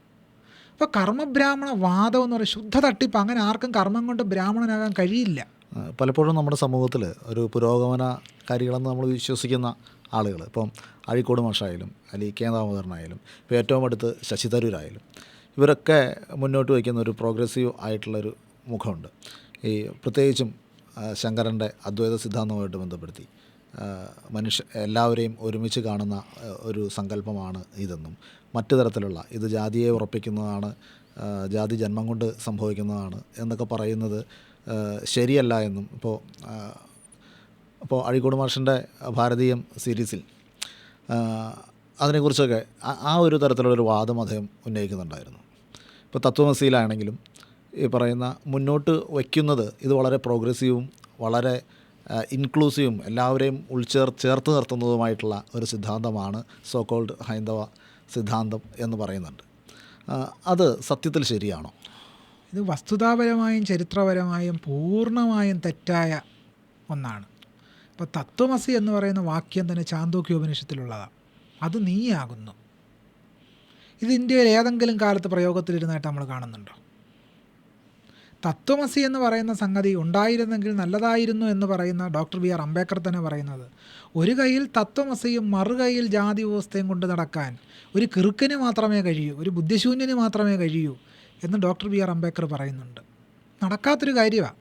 അപ്പോൾ കർമ്മബ്രാഹ്മണ വാദം എന്ന് പറയുന്നത് ശുദ്ധ തട്ടിപ്പ്. അങ്ങനെ ആർക്കും കർമ്മം കൊണ്ട് ബ്രാഹ്മണനാകാൻ കഴിയില്ല. പലപ്പോഴും നമ്മുടെ സമൂഹത്തിൽ ഒരു പുരോഗമനകാരികളെന്ന് നമ്മൾ വിശ്വസിക്കുന്ന ആളുകൾ, ഇപ്പം അഴീക്കോട് മാഷായാലും അല്ലെങ്കിൽ കെ ദാമോദരനായാലും, ഇപ്പോൾ ഏറ്റവും അടുത്ത് ശശി തരൂരായാലും, ഇവരൊക്കെ മുന്നോട്ട് വയ്ക്കുന്ന ഒരു പ്രോഗ്രസീവ് ആയിട്ടുള്ളൊരു മുഖമുണ്ട്. ഈ പ്രത്യേകിച്ചും ശങ്കരൻ്റെ അദ്വൈത സിദ്ധാന്തവുമായിട്ട് ബന്ധപ്പെടുത്തി എല്ലാവരെയും ഒരുമിച്ച് കാണുന്ന ഒരു സങ്കല്പമാണ് ഇതെന്നും, മറ്റു തരത്തിലുള്ള ഇത് ജാതിയെ ഉറപ്പിക്കുന്നതാണ്, ജാതി ജന്മം കൊണ്ട് സംഭവിക്കുന്നതാണ് എന്നൊക്കെ പറയുന്നത് ശരിയല്ല എന്നും ഇപ്പോൾ അഴീക്കോട് മാഷിൻ്റെ ഭാരതീയം സീരീസിൽ അതിനെക്കുറിച്ചൊക്കെ ആ ഒരു തരത്തിലുള്ളൊരു വാദം അദ്ദേഹം ഉന്നയിക്കുന്നുണ്ടായിരുന്നു. ഇപ്പോൾ തത്വമസിയിലാണെങ്കിലും ഈ പറയുന്ന മുന്നോട്ട് വയ്ക്കുന്നത് ഇത് വളരെ പ്രോഗ്രസീവും വളരെ ഇൻക്ലൂസീവും എല്ലാവരെയും ചേർത്ത് നിർത്തുന്നതുമായിട്ടുള്ള ഒരു സിദ്ധാന്തമാണ് സോ കോൾഡ് ഹൈന്ദവ സിദ്ധാന്തം എന്ന് പറയുന്നുണ്ട്. അത് സത്യത്തിൽ ശരിയാണോ? ഇത് വസ്തുതാപരമായും ചരിത്രപരമായും പൂർണ്ണമായും തെറ്റായ ഒന്നാണ്. ഇപ്പോൾ തത്വമസി എന്ന് പറയുന്ന വാക്യം തന്നെ ചാന്തോക്യോപനിഷത്തിലുള്ളതാണ്. അത് നീയാകുന്നു. ഇത് ഇന്ത്യയിൽ ഏതെങ്കിലും കാലത്ത് പ്രയോഗത്തിലിരുന്നായിട്ട് നമ്മൾ കാണുന്നുണ്ടോ? തത്വമസി എന്ന് പറയുന്ന സംഗതി ഉണ്ടായിരുന്നെങ്കിൽ നല്ലതായിരുന്നു എന്ന് പറയുന്ന ഡോക്ടർ ബി.ആർ. അംബേദ്കർ തന്നെ പറയുന്നത്, ഒരു കയ്യിൽ തത്വമസിയും മറുകൈയിൽ ജാതി വ്യവസ്ഥയും കൊണ്ട് നടക്കാൻ ഒരു കിറുക്കന് മാത്രമേ കഴിയൂ, ഒരു ബുദ്ധിശൂന്യന് മാത്രമേ കഴിയൂ എന്ന് ഡോക്ടർ ബി.ആർ. അംബേദ്കർ പറയുന്നുണ്ട്. നടക്കാത്തൊരു കാര്യമാണ്.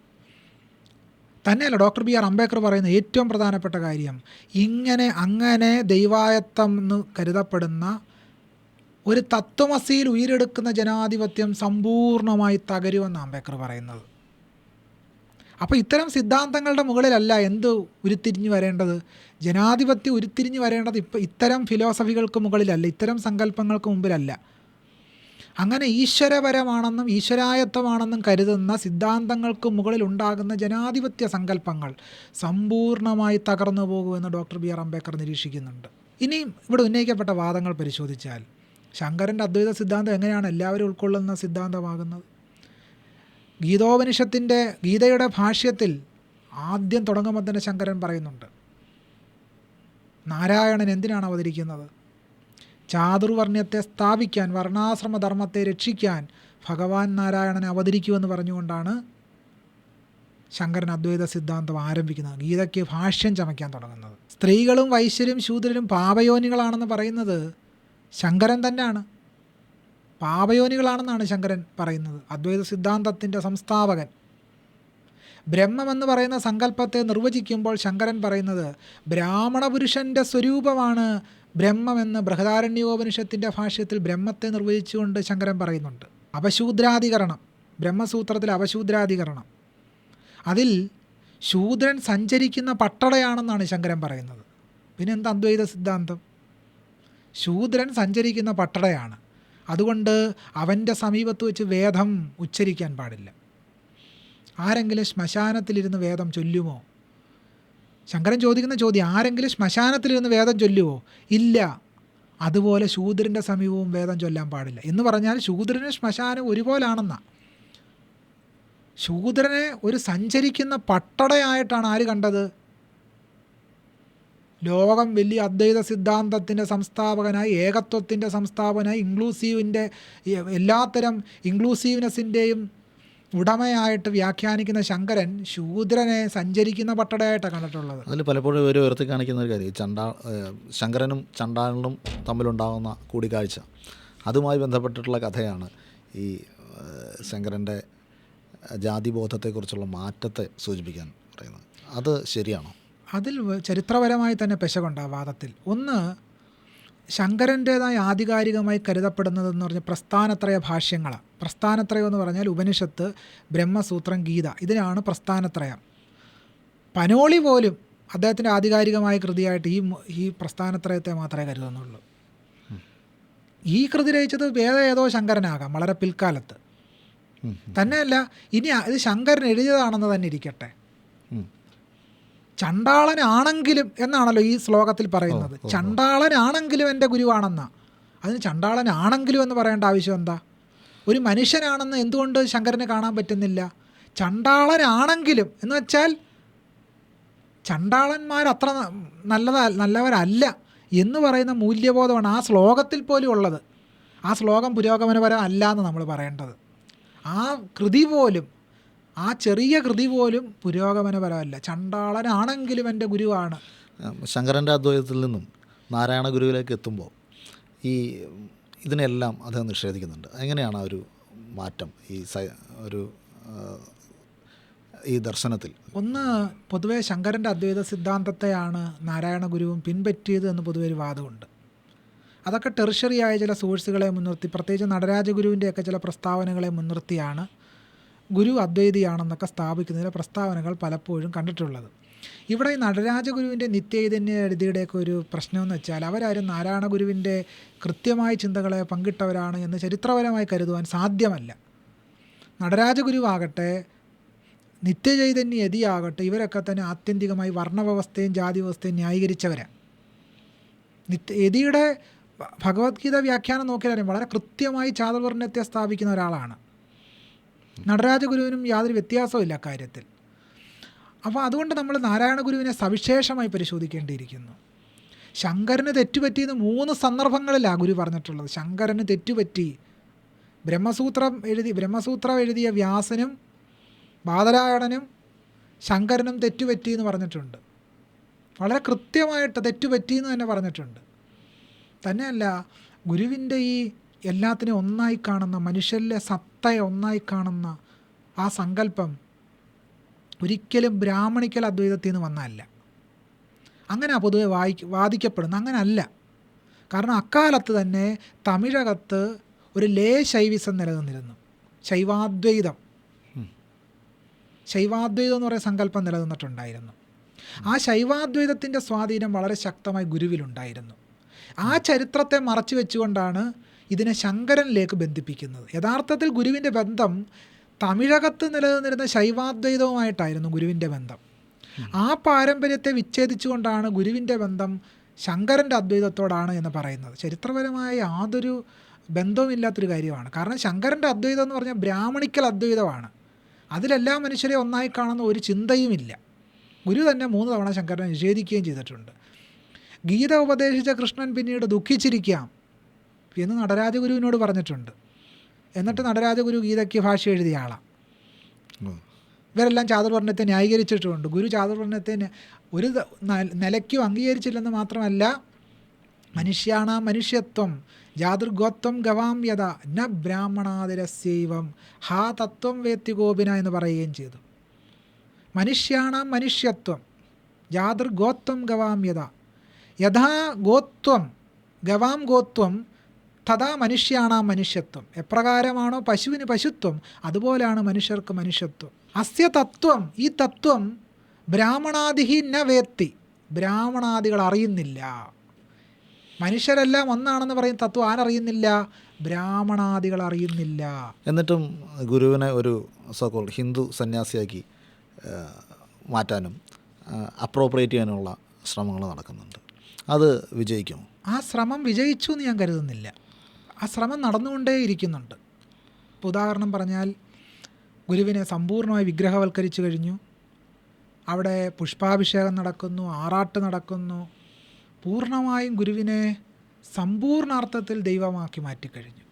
തന്നെയല്ല ഡോക്ടർ ബി.ആർ. അംബേദ്കർ പറയുന്ന ഏറ്റവും പ്രധാനപ്പെട്ട കാര്യം, അങ്ങനെ ദൈവായത്തം എന്ന് കരുതപ്പെടുന്ന ഒരു തത്വമസിയിൽ ഉയരെടുക്കുന്ന ജനാധിപത്യം സമ്പൂർണ്ണമായി തകരുമെന്ന് അംബേദ്കർ പറയുന്നത്. അപ്പോൾ ഇത്തരം സിദ്ധാന്തങ്ങളുടെ മുകളിലല്ല എന്ത് ഉരുത്തിരിഞ്ഞു വരേണ്ടത്? ജനാധിപത്യം ഉരുത്തിരിഞ്ഞു വരേണ്ടത് ഇത്തരം ഫിലോസഫികൾക്ക് മുകളിലല്ല, ഇത്തരം സങ്കല്പങ്ങൾക്ക് മുമ്പിലല്ല. അങ്ങനെ ഈശ്വരപരമാണെന്നും ഈശ്വരായത്വമാണെന്നും കരുതുന്ന സിദ്ധാന്തങ്ങൾക്ക് മുകളിൽ ഉണ്ടാകുന്ന ജനാധിപത്യ സങ്കല്പങ്ങൾ സമ്പൂർണ്ണമായി തകർന്നു പോകുമെന്ന് ഡോക്ടർ ബി.ആർ. അംബേദ്കർ നിരീക്ഷിക്കുന്നുണ്ട്. ഇനിയും ഇവിടെ ഉന്നയിക്കപ്പെട്ട വാദങ്ങൾ പരിശോധിച്ചാൽ ശങ്കരൻ്റെ അദ്വൈത സിദ്ധാന്തം എങ്ങനെയാണ് എല്ലാവരും ഉൾക്കൊള്ളുന്ന സിദ്ധാന്തമാകുന്നത്? ഗീതയുടെ ഭാഷ്യത്തിൽ ആദ്യം തുടങ്ങുമ്പോൾ തന്നെ ശങ്കരൻ പറയുന്നുണ്ട്, നാരായണൻ എന്തിനാണ് അവതരിക്കുന്നത്? ചാതുർവർണ്ണ്യത്തെ സ്ഥാപിക്കാൻ, വർണ്ണാശ്രമധർമ്മത്തെ രക്ഷിക്കാൻ ഭഗവാൻ നാരായണൻ അവതരിക്കുമെന്ന് പറഞ്ഞുകൊണ്ടാണ് ശങ്കരൻ അദ്വൈത സിദ്ധാന്തം ആരംഭിക്കുന്നത്, ഗീതയ്ക്ക് ഭാഷ്യം ചമയ്ക്കാൻ തുടങ്ങുന്നത്. സ്ത്രീകളും വൈശ്യരും ശൂദ്രരും പാപയോനികളാണെന്ന് പറയുന്നത് ശങ്കരൻ തന്നെയാണ്. പാപയോനികളാണെന്നാണ് ശങ്കരൻ പറയുന്നത്, അദ്വൈത സിദ്ധാന്തത്തിൻ്റെ സംസ്ഥാപകൻ. ബ്രഹ്മമെന്ന് പറയുന്ന സങ്കല്പത്തെ നിർവചിക്കുമ്പോൾ ശങ്കരൻ പറയുന്നത് ബ്രാഹ്മണ പുരുഷൻ്റെ സ്വരൂപമാണ് ബ്രഹ്മമെന്ന് ബൃഹദാരണ്യോപനിഷത്തിൻ്റെ ഭാഷ്യത്തിൽ ബ്രഹ്മത്തെ നിർവചിച്ചുകൊണ്ട് ശങ്കരൻ പറയുന്നുണ്ട്. അപശൂദ്രാധികരണം, ബ്രഹ്മസൂത്രത്തിൽ അപശൂദ്രാധികരണം, അതിൽ ശൂദ്രൻ സഞ്ചരിക്കുന്ന പട്ടടയാണെന്നാണ് ശങ്കരൻ പറയുന്നത്. പിന്നെ എന്താ അദ്വൈത സിദ്ധാന്തം? ശൂദ്രൻ സഞ്ചരിക്കുന്ന പട്ടടയാണ്, അതുകൊണ്ട് അവൻ്റെ സമീപത്ത് വെച്ച് വേദം ഉച്ചരിക്കാൻ പാടില്ല. ആരെങ്കിലും ശ്മശാനത്തിലിരുന്ന് വേദം ചൊല്ലുമോ? ശങ്കരൻ ചോദിക്കുന്ന ചോദ്യം, ആരെങ്കിലും ശ്മശാനത്തിലിരുന്ന് വേദം ചൊല്ലുമോ? ഇല്ല. അതുപോലെ ശൂദ്രൻ്റെ സമീപവും വേദം ചൊല്ലാൻ പാടില്ല എന്ന് പറഞ്ഞാൽ ശൂദ്രനും ശ്മശാനം ഒരുപോലാണെന്നാണ്. ശൂദ്രനെ ഒരു സഞ്ചരിക്കുന്ന പട്ടടയായിട്ടാണ് ആര് കണ്ടത്? ലോകം വലിയ അദ്വൈത സിദ്ധാന്തത്തിൻ്റെ സംസ്ഥാപകനായി, ഏകത്വത്തിൻ്റെ സംസ്ഥാപകനായി, ഇൻക്ലൂസീവിൻ്റെ എല്ലാത്തരം ഇൻക്ലൂസീവ്നെസ്സിൻ്റെയും ഉടമയായിട്ട് വ്യാഖ്യാനിക്കുന്ന ശങ്കരൻ ശൂദ്രനെ സഞ്ചരിക്കുന്ന പട്ടടയായിട്ടാണ് കണ്ടിട്ടുള്ളത്. അതിൽ പലപ്പോഴും ഇവർ ഉയർത്തി കാണിക്കുന്ന ഒരു കാര്യം, ശങ്കരനും ചണ്ടാളനും തമ്മിലുണ്ടാകുന്ന കൂടിക്കാഴ്ച, അതുമായി ബന്ധപ്പെട്ടിട്ടുള്ള കഥയാണ് ഈ ശങ്കരൻ്റെ ജാതിബോധത്തെക്കുറിച്ചുള്ള മാറ്റത്തെ സൂചിപ്പിക്കാൻ പറയുന്നത്. അത് ശരിയാണോ? അതിൽ ചരിത്രപരമായി തന്നെ പെശകുണ്ട് ആ വാദത്തിൽ. ഒന്ന്, ശങ്കരൻ്റേതായ ആധികാരികമായി കരുതപ്പെടുന്നതെന്ന് പറഞ്ഞാൽ പ്രസ്ഥാനത്രയ ഭാഷ്യങ്ങളാണ്. പ്രസ്ഥാനത്രയം എന്ന് പറഞ്ഞാൽ ഉപനിഷത്ത്, ബ്രഹ്മസൂത്രം, ഗീത, ഇതിനാണ് പ്രസ്ഥാനത്രയം. പനോളി പോലും അദ്ദേഹത്തിൻ്റെ ആധികാരികമായ കൃതിയായിട്ട് ഈ പ്രസ്ഥാനത്രയത്തെ മാത്രമേ കരുതുന്നുള്ളൂ. ഈ കൃതി രചിച്ചത് ഏതോ ശങ്കരനാകാം വളരെ പിൽക്കാലത്ത്. തന്നെയല്ല, ഇനി ഇത് ശങ്കരൻ എഴുതിയതാണെന്ന് തന്നെ ഇരിക്കട്ടെ, ചണ്ടാളനാണെങ്കിലും എന്നാണല്ലോ ഈ ശ്ലോകത്തിൽ പറയുന്നത്. ചണ്ടാളനാണെങ്കിലും എൻ്റെ ഗുരുവാണെന്നാ. അതിന് ചണ്ടാളനാണെങ്കിലും എന്ന് പറയേണ്ട ആവശ്യം എന്താ? ഒരു മനുഷ്യനാണെന്ന് എന്തുകൊണ്ട് ശങ്കരന് കാണാൻ പറ്റുന്നില്ല? ചണ്ടാളനാണെങ്കിലും എന്ന് വെച്ചാൽ ചണ്ടാളന്മാർ അത്ര നല്ലവരല്ല എന്ന് പറയുന്ന മൂല്യബോധമാണ് ആ ശ്ലോകത്തിൽ പോലും ഉള്ളത്. ആ ശ്ലോകം പുരോഗമനപരം അല്ല എന്ന് നമ്മൾ പറയേണ്ടത്. ആ കൃതി പോലും, ആ ചെറിയ കൃതി പോലും പുരോഗമനപരമല്ല. ചണ്ടാളനാണെങ്കിലും എൻ്റെ ഗുരുവാണ്. ശങ്കരൻ്റെ അദ്വൈതത്തിൽ നിന്നും നാരായണ ഗുരുവിലേക്ക് എത്തുമ്പോൾ ഇതിനെല്ലാം അദ്ദേഹം നിഷേധിക്കുന്നുണ്ട്. എങ്ങനെയാണ് ആ ഒരു മാറ്റം ഈ ദർശനത്തിൽ? ഒന്ന്, പൊതുവെ ശങ്കരൻ്റെ അദ്വൈത സിദ്ധാന്തത്തെയാണ് നാരായണ ഗുരുവും പിൻപറ്റിയത് എന്ന് പൊതുവെ ഒരു വാദമുണ്ട്. അതൊക്കെ ടെറിഷറിയായ ചില സോഴ്സുകളെ മുൻനിർത്തി, പ്രത്യേകിച്ച് നടരാജഗുരുവിൻ്റെയൊക്കെ ചില പ്രസ്താവനകളെ മുൻനിർത്തിയാണ് ഗുരു അദ്വൈതിയാണെന്നൊക്കെ സ്ഥാപിക്കുന്നതിലെ പ്രസ്താവനകൾ പലപ്പോഴും കണ്ടിട്ടുള്ളത്. ഇവിടെ ഈ നടരാജഗുരുവിൻ്റെ നിത്യചൈതന്യ എഴുതിയുടെയൊക്കെ ഒരു പ്രശ്നമെന്ന് വെച്ചാൽ അവരാരും നാരായണ ഗുരുവിൻ്റെ കൃത്യമായ ചിന്തകളെ പങ്കിട്ടവരാണ് എന്ന് ചരിത്രപരമായി കരുതുവാൻ സാധ്യമല്ല. നടരാജഗുരുവാകട്ടെ, നിത്യചൈതന്യ യതിയാകട്ടെ, ഇവരൊക്കെ തന്നെ ആത്യന്തികമായി വർണ്ണവ്യവസ്ഥയും ജാതി വ്യവസ്ഥയും ന്യായീകരിച്ചവരാണ്. യതിയുടെ ഭഗവത്ഗീത വ്യാഖ്യാനം നോക്കിയാലും വളരെ കൃത്യമായി ചാതുർവർണ്ണത്തെ സ്ഥാപിക്കുന്ന ഒരാളാണ്. നടരാജഗുരുവിനും യാതൊരു വ്യത്യാസവും അക്കാര്യത്തിൽ. അപ്പോൾ അതുകൊണ്ട് നമ്മൾ നാരായണ ഗുരുവിനെ സവിശേഷമായി പരിശോധിക്കേണ്ടിയിരിക്കുന്നു. ശങ്കരന് തെറ്റുപറ്റിയെന്ന് 3 സന്ദർഭങ്ങളിലാണ് ഗുരു പറഞ്ഞിട്ടുള്ളത്. ശങ്കരന് തെറ്റുപറ്റി. ബ്രഹ്മസൂത്രം എഴുതിയ വ്യാസനും ബാദരായണനും ശങ്കരനും തെറ്റുപറ്റി എന്ന് പറഞ്ഞിട്ടുണ്ട്. വളരെ കൃത്യമായിട്ട് തെറ്റുപറ്റിയെന്ന് തന്നെ പറഞ്ഞിട്ടുണ്ട്. തന്നെയല്ല, ഗുരുവിൻ്റെ ഈ എല്ലാത്തിനെയും ഒന്നായി കാണുന്ന, മനുഷ്യരിലെ സത്തയെ ഒന്നായി കാണുന്ന ആ സങ്കല്പം ഒരിക്കലും ബ്രാഹ്മണിക്കൽ അദ്വൈതത്തിൽ നിന്ന് വന്നതല്ല. അങ്ങനെ പൊതുവെ വാദിക്കപ്പെടുന്നു. അങ്ങനല്ല. കാരണം അക്കാലത്ത് തന്നെ തമിഴകത്ത് ഒരു ലേ ശൈവിസം നിലനിന്നിരുന്നു. ശൈവാദ്വൈതം എന്ന് പറയുന്ന സങ്കല്പം നിലനിന്നിട്ടുണ്ടായിരുന്നു. ആ ശൈവാദ്വൈതത്തിൻ്റെ സ്വാധീനം വളരെ ശക്തമായി ഗുരുവിലുണ്ടായിരുന്നു. ആ ചരിത്രത്തെ മറച്ചു വെച്ചുകൊണ്ടാണ് ഇതിനെ ശങ്കരനിലേക്ക് ബന്ധിപ്പിക്കുന്നത്. യഥാർത്ഥത്തിൽ ഗുരുവിൻ്റെ ബന്ധം തമിഴകത്ത് നിലനിന്നിരുന്ന ശൈവാദ്വൈതവുമായിട്ടായിരുന്നു ഗുരുവിൻ്റെ ബന്ധം. ആ പാരമ്പര്യത്തെ വിച്ഛേദിച്ചുകൊണ്ടാണ് ഗുരുവിൻ്റെ ബന്ധം ശങ്കരൻ്റെ അദ്വൈതത്തോടാണ് എന്ന് പറയുന്നത്. ചരിത്രപരമായ യാതൊരു ബന്ധവുമില്ലാത്തൊരു കാര്യമാണ്. കാരണം ശങ്കരൻ്റെ അദ്വൈതം എന്ന് പറഞ്ഞാൽ ബ്രാഹ്മണിക്കൽ അദ്വൈതമാണ്. അതിലെല്ലാ മനുഷ്യരെ ഒന്നായി കാണുന്ന ഒരു ചിന്തയുമില്ല. ഗുരു തന്നെ 3 തവണ ശങ്കരനെ നിഷേധിക്കുകയും ചെയ്തിട്ടുണ്ട്. ഗീത ഉപദേശിച്ച കൃഷ്ണൻ പിന്നീട് ദുഃഖിച്ചിരിക്കാം എന്ന് നടരാജഗുരുവിനോട് പറഞ്ഞിട്ടുണ്ട്. എന്നിട്ട് നടരാജഗുരു ഗീതയ്ക്ക് ഭാഷ എഴുതിയ ആളാണ്. ഇവരെല്ലാം ചാതുർവർണ്ണത്തെ ന്യായീകരിച്ചിട്ടുമുണ്ട്. ഗുരു ചാതുർവർണ്ണത്തെ ഒരു നിലയ്ക്കും അംഗീകരിച്ചില്ലെന്ന് മാത്രമല്ല, മനുഷ്യാണാം മനുഷ്യത്വം ജാതുർഗോത്വം ഗവാം യഥ ന ബ്രാഹ്മണാതിരസ്യൈവം ഹാ തത്വം വേത്തി ഗോപിന എന്ന് പറയുകയും ചെയ്തു. മനുഷ്യാണാം മനുഷ്യത്വം ജാതുർഗോത്വം ഗവാം യഥാ ഗോത്വം ഗവാം ഗോത്വം തഥാ മനുഷ്യാണാം മനുഷ്യത്വം. എപ്രകാരമാണോ പശുവിന് പശുത്വം, അതുപോലെയാണ് മനുഷ്യർക്ക് മനുഷ്യത്വം. അസ്യ തത്വം, ഈ തത്വം ബ്രാഹ്മണാദിഹി ന വേത്തി, ബ്രാഹ്മണാദികൾ അറിയുന്നില്ല. മനുഷ്യരെല്ലാം ഒന്നാണെന്ന് പറയുന്ന തത്വം ആരറിയുന്നില്ല? ബ്രാഹ്മണാദികൾ അറിയുന്നില്ല. എന്നിട്ടും ഗുരുവിനെ ഒരു സോക്കോൾ ഹിന്ദു സന്യാസിയാക്കി മാറ്റാനും അപ്രോപ്രിയേറ്റ് ചെയ്യാനുള്ള ശ്രമങ്ങൾ നടക്കുന്നുണ്ട്. അത് വിജയിക്കുമോ? ആ ശ്രമം വിജയിച്ചു എന്ന് ഞാൻ കരുതുന്നില്ല. ആ ശ്രമം നടന്നുകൊണ്ടേയിരിക്കുന്നുണ്ട്. ഇപ്പോൾ ഉദാഹരണം പറഞ്ഞാൽ, ഗുരുവിനെ സമ്പൂർണ്ണമായി വിഗ്രഹവൽക്കരിച്ചു കഴിഞ്ഞു. അവിടെ പുഷ്പാഭിഷേകം നടക്കുന്നു, ആറാട്ട് നടക്കുന്നു, പൂർണ്ണമായും ഗുരുവിനെ സമ്പൂർണ്ണാർത്ഥത്തിൽ ദൈവമാക്കി മാറ്റിക്കഴിഞ്ഞു.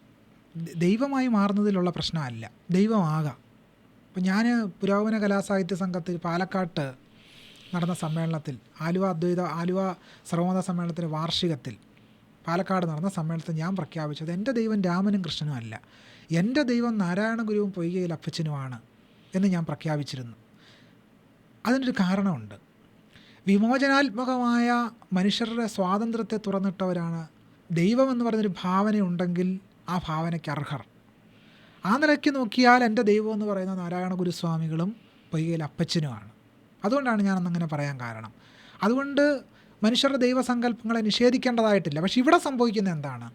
ദൈവമായി മാറുന്നതിലുള്ള പ്രശ്നമല്ല, ദൈവമാകാം. ഇപ്പം ഞാൻ പുരോഗമന കലാസാഹിത്യ സംഘത്തിൽ പാലക്കാട്ട് നടന്ന സമ്മേളനത്തിൽ, ആലുവ സർവമത സമ്മേളനത്തിൻ്റെ വാർഷികത്തിൽ പാലക്കാട് നടന്ന സമ്മേളനത്തിൽ ഞാൻ പ്രഖ്യാപിച്ചത് എൻ്റെ ദൈവം രാമനും കൃഷ്ണനും അല്ല, എൻ്റെ ദൈവം നാരായണ ഗുരുവും പൊയ്കയിൽ അപ്പച്ചനുമാണ് എന്ന് ഞാൻ പ്രഖ്യാപിച്ചിരുന്നു. അതിനൊരു കാരണമുണ്ട്. വിമോചനാത്മകമായ മനുഷ്യരുടെ സ്വാതന്ത്ര്യത്തെ തുറന്നിട്ടവരാണ്. ദൈവമെന്ന് പറയുന്നൊരു ഭാവനയുണ്ടെങ്കിൽ ആ ഭാവനയ്ക്ക് അർഹർ. ആ നിലയ്ക്ക് നോക്കിയാൽ എൻ്റെ ദൈവം എന്ന് പറയുന്ന നാരായണ ഗുരുസ്വാമികളും പൊയ്കയിൽ അപ്പച്ചനുമാണ്. അതുകൊണ്ടാണ് ഞാൻ അന്നങ്ങനെ പറയാൻ കാരണം. അതുകൊണ്ട് മനുഷ്യരുടെ ദൈവസങ്കല്പങ്ങളെ നിഷേധിക്കേണ്ടതായിട്ടില്ല. പക്ഷെ ഇവിടെ സംഭവിക്കുന്നത് എന്താണ്?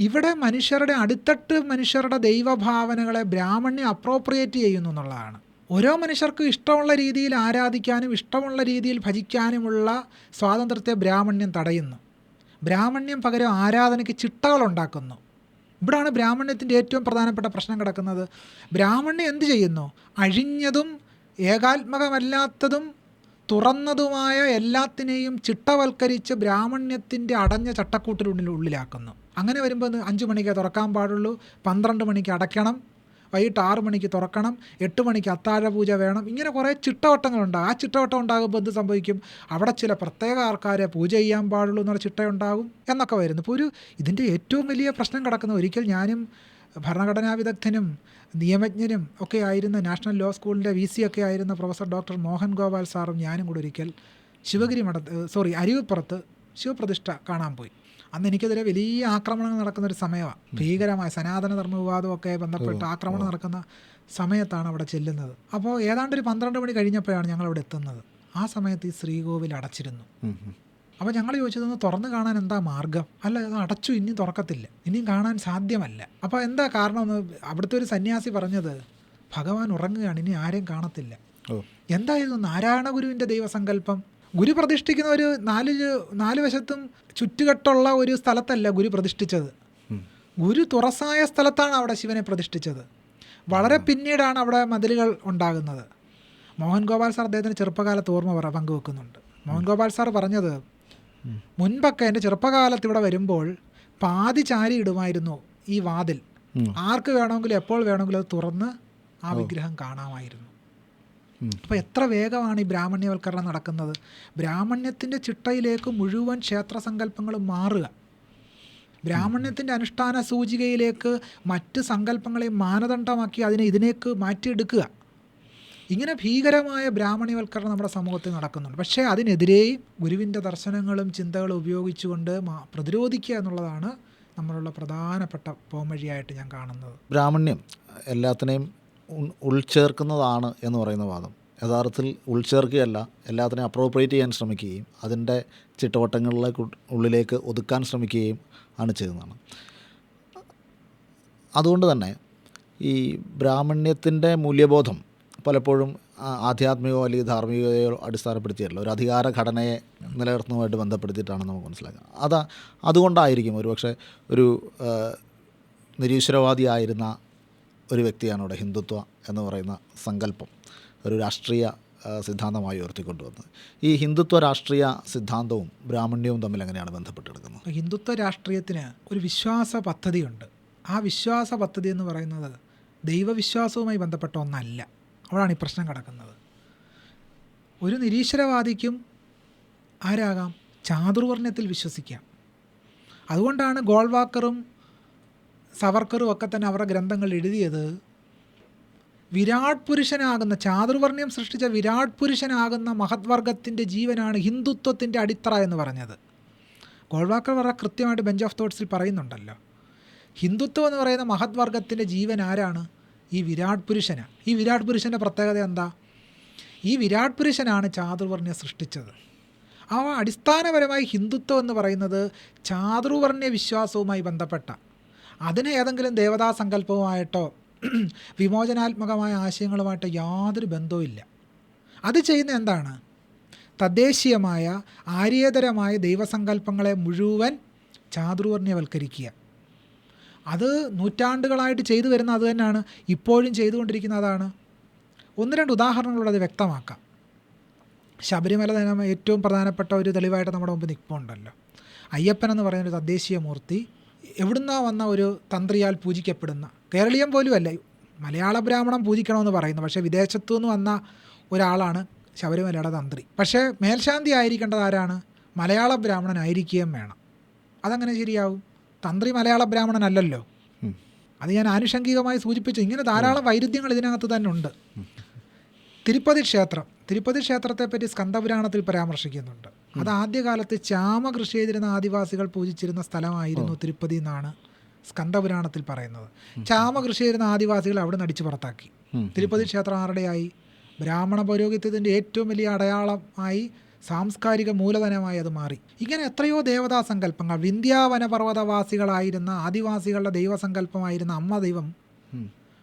ഇവിടെ മനുഷ്യരുടെ അടിത്തട്ട് മനുഷ്യരുടെ ദൈവഭാവനകളെ ബ്രാഹ്മണ്യം അപ്രോപ്രിയേറ്റ് ചെയ്യുന്നു എന്നുള്ളതാണ്. ഓരോ മനുഷ്യർക്കും ഇഷ്ടമുള്ള രീതിയിൽ ആരാധിക്കാനും ഇഷ്ടമുള്ള രീതിയിൽ ഭജിക്കാനുമുള്ള സ്വാതന്ത്ര്യത്തെ ബ്രാഹ്മണ്യം തടയുന്നു. ബ്രാഹ്മണ്യം പകരം ആരാധനയ്ക്ക് ചിട്ടകളുണ്ടാക്കുന്നു. ഇവിടാണ് ബ്രാഹ്മണ്യത്തിൻ്റെ ഏറ്റവും പ്രധാനപ്പെട്ട പ്രശ്നം കിടക്കുന്നത്. ബ്രാഹ്മണ്യം എന്ത് ചെയ്യുന്നു? അഴിഞ്ഞതും ഏകാത്മകമല്ലാത്തതും തുറന്നതുമായ എല്ലാത്തിനെയും ചിട്ടവൽക്കരിച്ച് ബ്രാഹ്മണ്യത്തിൻ്റെ അടഞ്ഞ ചട്ടക്കൂട്ടിനുള്ളിലാക്കുന്നു. അങ്ങനെ വരുമ്പോൾ 5 മണിക്ക് തുറക്കാൻ പാടുള്ളൂ, 12 മണിക്ക് അടയ്ക്കണം, വൈകിട്ട് 6 മണിക്ക് തുറക്കണം, 8 മണിക്ക് അത്താഴ പൂജ വേണം. ഇങ്ങനെ കുറേ ചിട്ടവട്ടങ്ങളുണ്ടാകും. ആ ചിട്ടവട്ടം ഉണ്ടാകുമ്പോൾ എന്ത് സംഭവിക്കും? അവിടെ ചില പ്രത്യേക ആൾക്കാരെ പൂജ ചെയ്യാൻ പാടുള്ളൂ എന്നുള്ള ചിട്ടയുണ്ടാകും എന്നൊക്കെ വരുന്നു. ഇപ്പോൾ ഇതിൻ്റെ ഏറ്റവും വലിയ പ്രശ്നം കിടക്കുന്ന, ഒരിക്കൽ ഞാനും ഭരണഘടനാ വിദഗ്ധനും നിയമജ്ഞനും ഒക്കെ ആയിരുന്ന നാഷണൽ ലോ സ്കൂളിൻ്റെ VC ഒക്കെ ആയിരുന്ന പ്രൊഫസർ ഡോക്ടർ മോഹൻ ഗോപാൽ സാറും ഞാനും കൂടെ ഒരിക്കൽ അരുവിപ്പുറത്ത് ശിവപ്രതിഷ്ഠ കാണാൻ പോയി. അന്ന് എനിക്കെതിരെ വലിയ ആക്രമണങ്ങൾ നടക്കുന്നൊരു സമയമാണ്. ഭീകരമായ സനാതന ധർമ്മ വിവാദമൊക്കെ ബന്ധപ്പെട്ട് ആക്രമണം നടക്കുന്ന സമയത്താണ് അവിടെ ചെല്ലുന്നത്. അപ്പോൾ ഏതാണ്ട് ഒരു 12 മണി കഴിഞ്ഞപ്പോഴാണ് ഞങ്ങൾ അവിടെ എത്തുന്നത്. ആ സമയത്ത് ഈ ശ്രീകോവിൽ അടച്ചിരുന്നു. അപ്പോൾ ഞങ്ങൾ ചോദിച്ചതൊന്ന് തുറന്ന് കാണാൻ എന്താ മാർഗം? അല്ല, അത് അടച്ചു, ഇനിയും തുറക്കത്തില്ല, ഇനിയും കാണാൻ സാധ്യമല്ല. അപ്പോൾ എന്താ കാരണമെന്ന് അവിടുത്തെ ഒരു സന്യാസി പറഞ്ഞത്, ഭഗവാൻ ഉറങ്ങുകയാണ്, ഇനി ആരെയും കാണത്തില്ല. എന്തായിരുന്നു നാരായണ ഗുരുവിൻ്റെ ദൈവസങ്കല്പം? ഗുരു പ്രതിഷ്ഠിക്കുന്ന ഒരു 4 വശത്തും ചുറ്റുകെട്ടുള്ള ഒരു സ്ഥലത്തല്ല ഗുരു പ്രതിഷ്ഠിച്ചത്. ഗുരു തുറസായ സ്ഥലത്താണ് അവിടെ ശിവനെ പ്രതിഷ്ഠിച്ചത്. വളരെ പിന്നീടാണ് അവിടെ മതിലുകൾ ഉണ്ടാകുന്നത്. മോഹൻ ഗോപാൽ സാർ അദ്ദേഹത്തിൻ്റെ ചെറുപ്പകാലത്ത് ഓർമ്മ പങ്കുവെക്കുന്നുണ്ട്. മോഹൻ ഗോപാൽ സാർ പറഞ്ഞത്, മുൻപൊക്കെ എൻ്റെ ചെറുപ്പകാലത്ത് ഇവിടെ വരുമ്പോൾ പാതി ചാരി ഇടുമായിരുന്നു ഈ വാതിൽ. ആർക്ക് വേണമെങ്കിലും എപ്പോൾ വേണമെങ്കിലും അത് തുറന്ന് ആ വിഗ്രഹം കാണാമായിരുന്നു. അപ്പോൾ എത്ര വേഗമാണ് ഈ ബ്രാഹ്മണ്യവൽക്കരണം നടക്കുന്നത്. ബ്രാഹ്മണ്യത്തിൻ്റെ ചിട്ടയിലേക്ക് മുഴുവൻ ക്ഷേത്രസങ്കല്പങ്ങളും മാറുക, ബ്രാഹ്മണ്യത്തിൻ്റെ അനുഷ്ഠാന സൂചികയിലേക്ക് മറ്റ് സങ്കല്പങ്ങളെ മാനദണ്ഡമാക്കി ഇതിനേക്ക് മാറ്റിയെടുക്കുക. ഇങ്ങനെ ഭീകരമായ ബ്രാഹ്മണ്യവൽക്കരണം നമ്മുടെ സമൂഹത്തിൽ നടക്കുന്നുണ്ട്. പക്ഷേ അതിനെതിരെയും ഗുരുവിൻ്റെ ദർശനങ്ങളും ചിന്തകളും ഉപയോഗിച്ചുകൊണ്ട് പ്രതിരോധിക്കുക എന്നുള്ളതാണ് നമ്മളുള്ള പ്രധാനപ്പെട്ട പോംവഴിയായിട്ട് ഞാൻ കാണുന്നത്. ബ്രാഹ്മണ്യം എല്ലാത്തിനെയും ഉൾച്ചേർക്കുന്നതാണ് എന്ന് പറയുന്ന വാദം യഥാർത്ഥത്തിൽ ഉൾച്ചേർക്കുകയല്ല, എല്ലാത്തിനെയും അപ്രോപ്രിയേറ്റ് ചെയ്യാൻ ശ്രമിക്കുകയും അതിൻ്റെ ചിട്ടവട്ടങ്ങളിലേക്ക് ഉള്ളിലേക്ക് ഒതുക്കാൻ ശ്രമിക്കുകയും ആണ് ചെയ്യുന്നതാണ്. അതുകൊണ്ട് തന്നെ ഈ ബ്രാഹ്മണ്യത്തിൻ്റെ മൂല്യബോധം പലപ്പോഴും ആധ്യാത്മികമോ അല്ലെങ്കിൽ ധാർമ്മികതയോ അടിസ്ഥാനപ്പെടുത്തിയല്ല, ഒരു അധികാര ഘടനയെ നിലനിർത്തുന്നതുമായിട്ട് ബന്ധപ്പെടുത്തിയിട്ടാണ് നമുക്ക് മനസ്സിലാക്കുക. അതുകൊണ്ടായിരിക്കും ഒരുപക്ഷെ ഒരു നിരീശ്വരവാദിയായിരുന്ന ഒരു വ്യക്തിയാണ് ഇവിടെ ഹിന്ദുത്വ എന്ന് പറയുന്ന സങ്കല്പം ഒരു രാഷ്ട്രീയ സിദ്ധാന്തമായി ഉയർത്തിക്കൊണ്ടുവന്നത്. ഈ ഹിന്ദുത്വ രാഷ്ട്രീയ സിദ്ധാന്തവും ബ്രാഹ്മണ്യവും തമ്മിൽ എങ്ങനെയാണ് ബന്ധപ്പെട്ടെടുക്കുന്നത്? ഹിന്ദുത്വ രാഷ്ട്രീയത്തിന് ഒരു വിശ്വാസ പദ്ധതിയുണ്ട്. ആ വിശ്വാസ പദ്ധതി എന്ന് പറയുന്നത് ദൈവവിശ്വാസവുമായി ബന്ധപ്പെട്ട ഒന്നല്ല. അവിടാണ് ഈ പ്രശ്നം കിടക്കുന്നത്. ഒരു നിരീശ്വരവാദിക്കും ആരാകാം? ചാതുർവർണ്ണയത്തിൽ വിശ്വസിക്കാം. അതുകൊണ്ടാണ് ഗോൾവാക്കറും സവർക്കറും ഒക്കെ തന്നെ അവരുടെ ഗ്രന്ഥങ്ങൾ എഴുതിയത് വിരാട് പുരുഷനാകുന്ന, ചാതുർവർണ്ണയം സൃഷ്ടിച്ച വിരാട് പുരുഷനാകുന്ന മഹത്വർഗത്തിൻ്റെ ജീവനാണ് ഹിന്ദുത്വത്തിൻ്റെ അടിത്തറ എന്ന് പറഞ്ഞത്. ഗോൾവാക്കർ വളരെ കൃത്യമായിട്ട് ബെഞ്ച് ഓഫ് തോട്ട്സിൽ പറയുന്നുണ്ടല്ലോ, ഹിന്ദുത്വം എന്ന് പറയുന്ന മഹത്വർഗത്തിൻ്റെ ജീവൻ ആരാണ്? ഈ വിരാട് പുരുഷനാണ്. ഈ വിരാട് പുരുഷൻ്റെ പ്രത്യേകത എന്താ? ഈ വിരാട് പുരുഷനാണ് ചാതുർവർണ്ണയം സൃഷ്ടിച്ചത്. അടിസ്ഥാനപരമായി ഹിന്ദുത്വം എന്ന് പറയുന്നത് ചാതുർവർണ്ണയ വിശ്വാസവുമായി ബന്ധപ്പെട്ട, അതിന് ഏതെങ്കിലും ദേവതാ സങ്കല്പവുമായിട്ടോ വിമോചനാത്മകമായ ആശയങ്ങളുമായിട്ടോ യാതൊരു ബന്ധവുമില്ല. അത് ചെയ്യുന്ന എന്താണ്? തദ്ദേശീയമായ ആര്യേതരമായ ദൈവസങ്കല്പങ്ങളെ മുഴുവൻ ചാതുർവർണ്ണയവൽക്കരിക്കുക. അത് നൂറ്റാണ്ടുകളായിട്ട് ചെയ്തു വരുന്ന അത് തന്നെയാണ്, ഇപ്പോഴും ചെയ്തുകൊണ്ടിരിക്കുന്ന അതാണ്. 1-2 ഉദാഹരണങ്ങളോട് അത് വ്യക്തമാക്കാം. ശബരിമല തന്നെ ഏറ്റവും പ്രധാനപ്പെട്ട ഒരു തെളിവായിട്ട് നമ്മുടെ മുമ്പ് നിൽപ്പുണ്ടല്ലോ. അയ്യപ്പൻ എന്ന് പറയുന്ന ഒരു തദ്ദേശീയ മൂർത്തി എവിടുന്നോ വന്ന ഒരു തന്ത്രിയാൽ പൂജിക്കപ്പെടുന്ന, കേരളീയം പോലും അല്ല, മലയാള ബ്രാഹ്മണം പൂജിക്കണമെന്ന് പറയുന്നു, പക്ഷേ വിദേശത്തു നിന്ന് വന്ന ഒരാളാണ് ശബരിമലയുടെ തന്ത്രി. പക്ഷേ മേൽശാന്തി ആയിരിക്കേണ്ടത് ആരാണ്? മലയാള ബ്രാഹ്മണനായിരിക്കുകയും വേണം. അതങ്ങനെ ശരിയാവും? തന്ത്രി മലയാള ബ്രാഹ്മണനല്ലല്ലോ. അത് ഞാൻ ആനുഷംഗികമായി സൂചിപ്പിച്ചു. ഇങ്ങനെ ധാരാളം വൈരുദ്ധ്യങ്ങൾ ഇതിനകത്ത് തന്നെ ഉണ്ട്. തിരുപ്പതി ക്ഷേത്രത്തെപ്പറ്റി സ്കന്ദപുരാണത്തിൽ പരാമർശിക്കുന്നുണ്ട്. അത് ആദ്യകാലത്ത് ചാമ കൃഷി ചെയ്തിരുന്ന ആദിവാസികൾ പൂജിച്ചിരുന്ന സ്ഥലമായിരുന്നു തിരുപ്പതി എന്നാണ് സ്കന്ദപുരാണത്തിൽ പറയുന്നത്. ചാമ കൃഷി ചെയ്തിരുന്ന ആദിവാസികൾ അവിടെ നിന്ന് അടിച്ചു പുറത്താക്കി. തിരുപ്പതി ക്ഷേത്രം ആരുടെയായി? ബ്രാഹ്മണ പൗരോഹിത്യത്തിൻ്റെ ഏറ്റവും വലിയ അടയാളമായി, സാംസ്കാരിക മൂലധനമായി അത് മാറി. ഇങ്ങനെ എത്രയോ ദേവതാ സങ്കല്പങ്ങൾ, വിന്ധ്യാവനപർവ്വതവാസികളായിരുന്ന ആദിവാസികളുടെ ദൈവസങ്കല്പമായിരുന്ന അമ്മ ദൈവം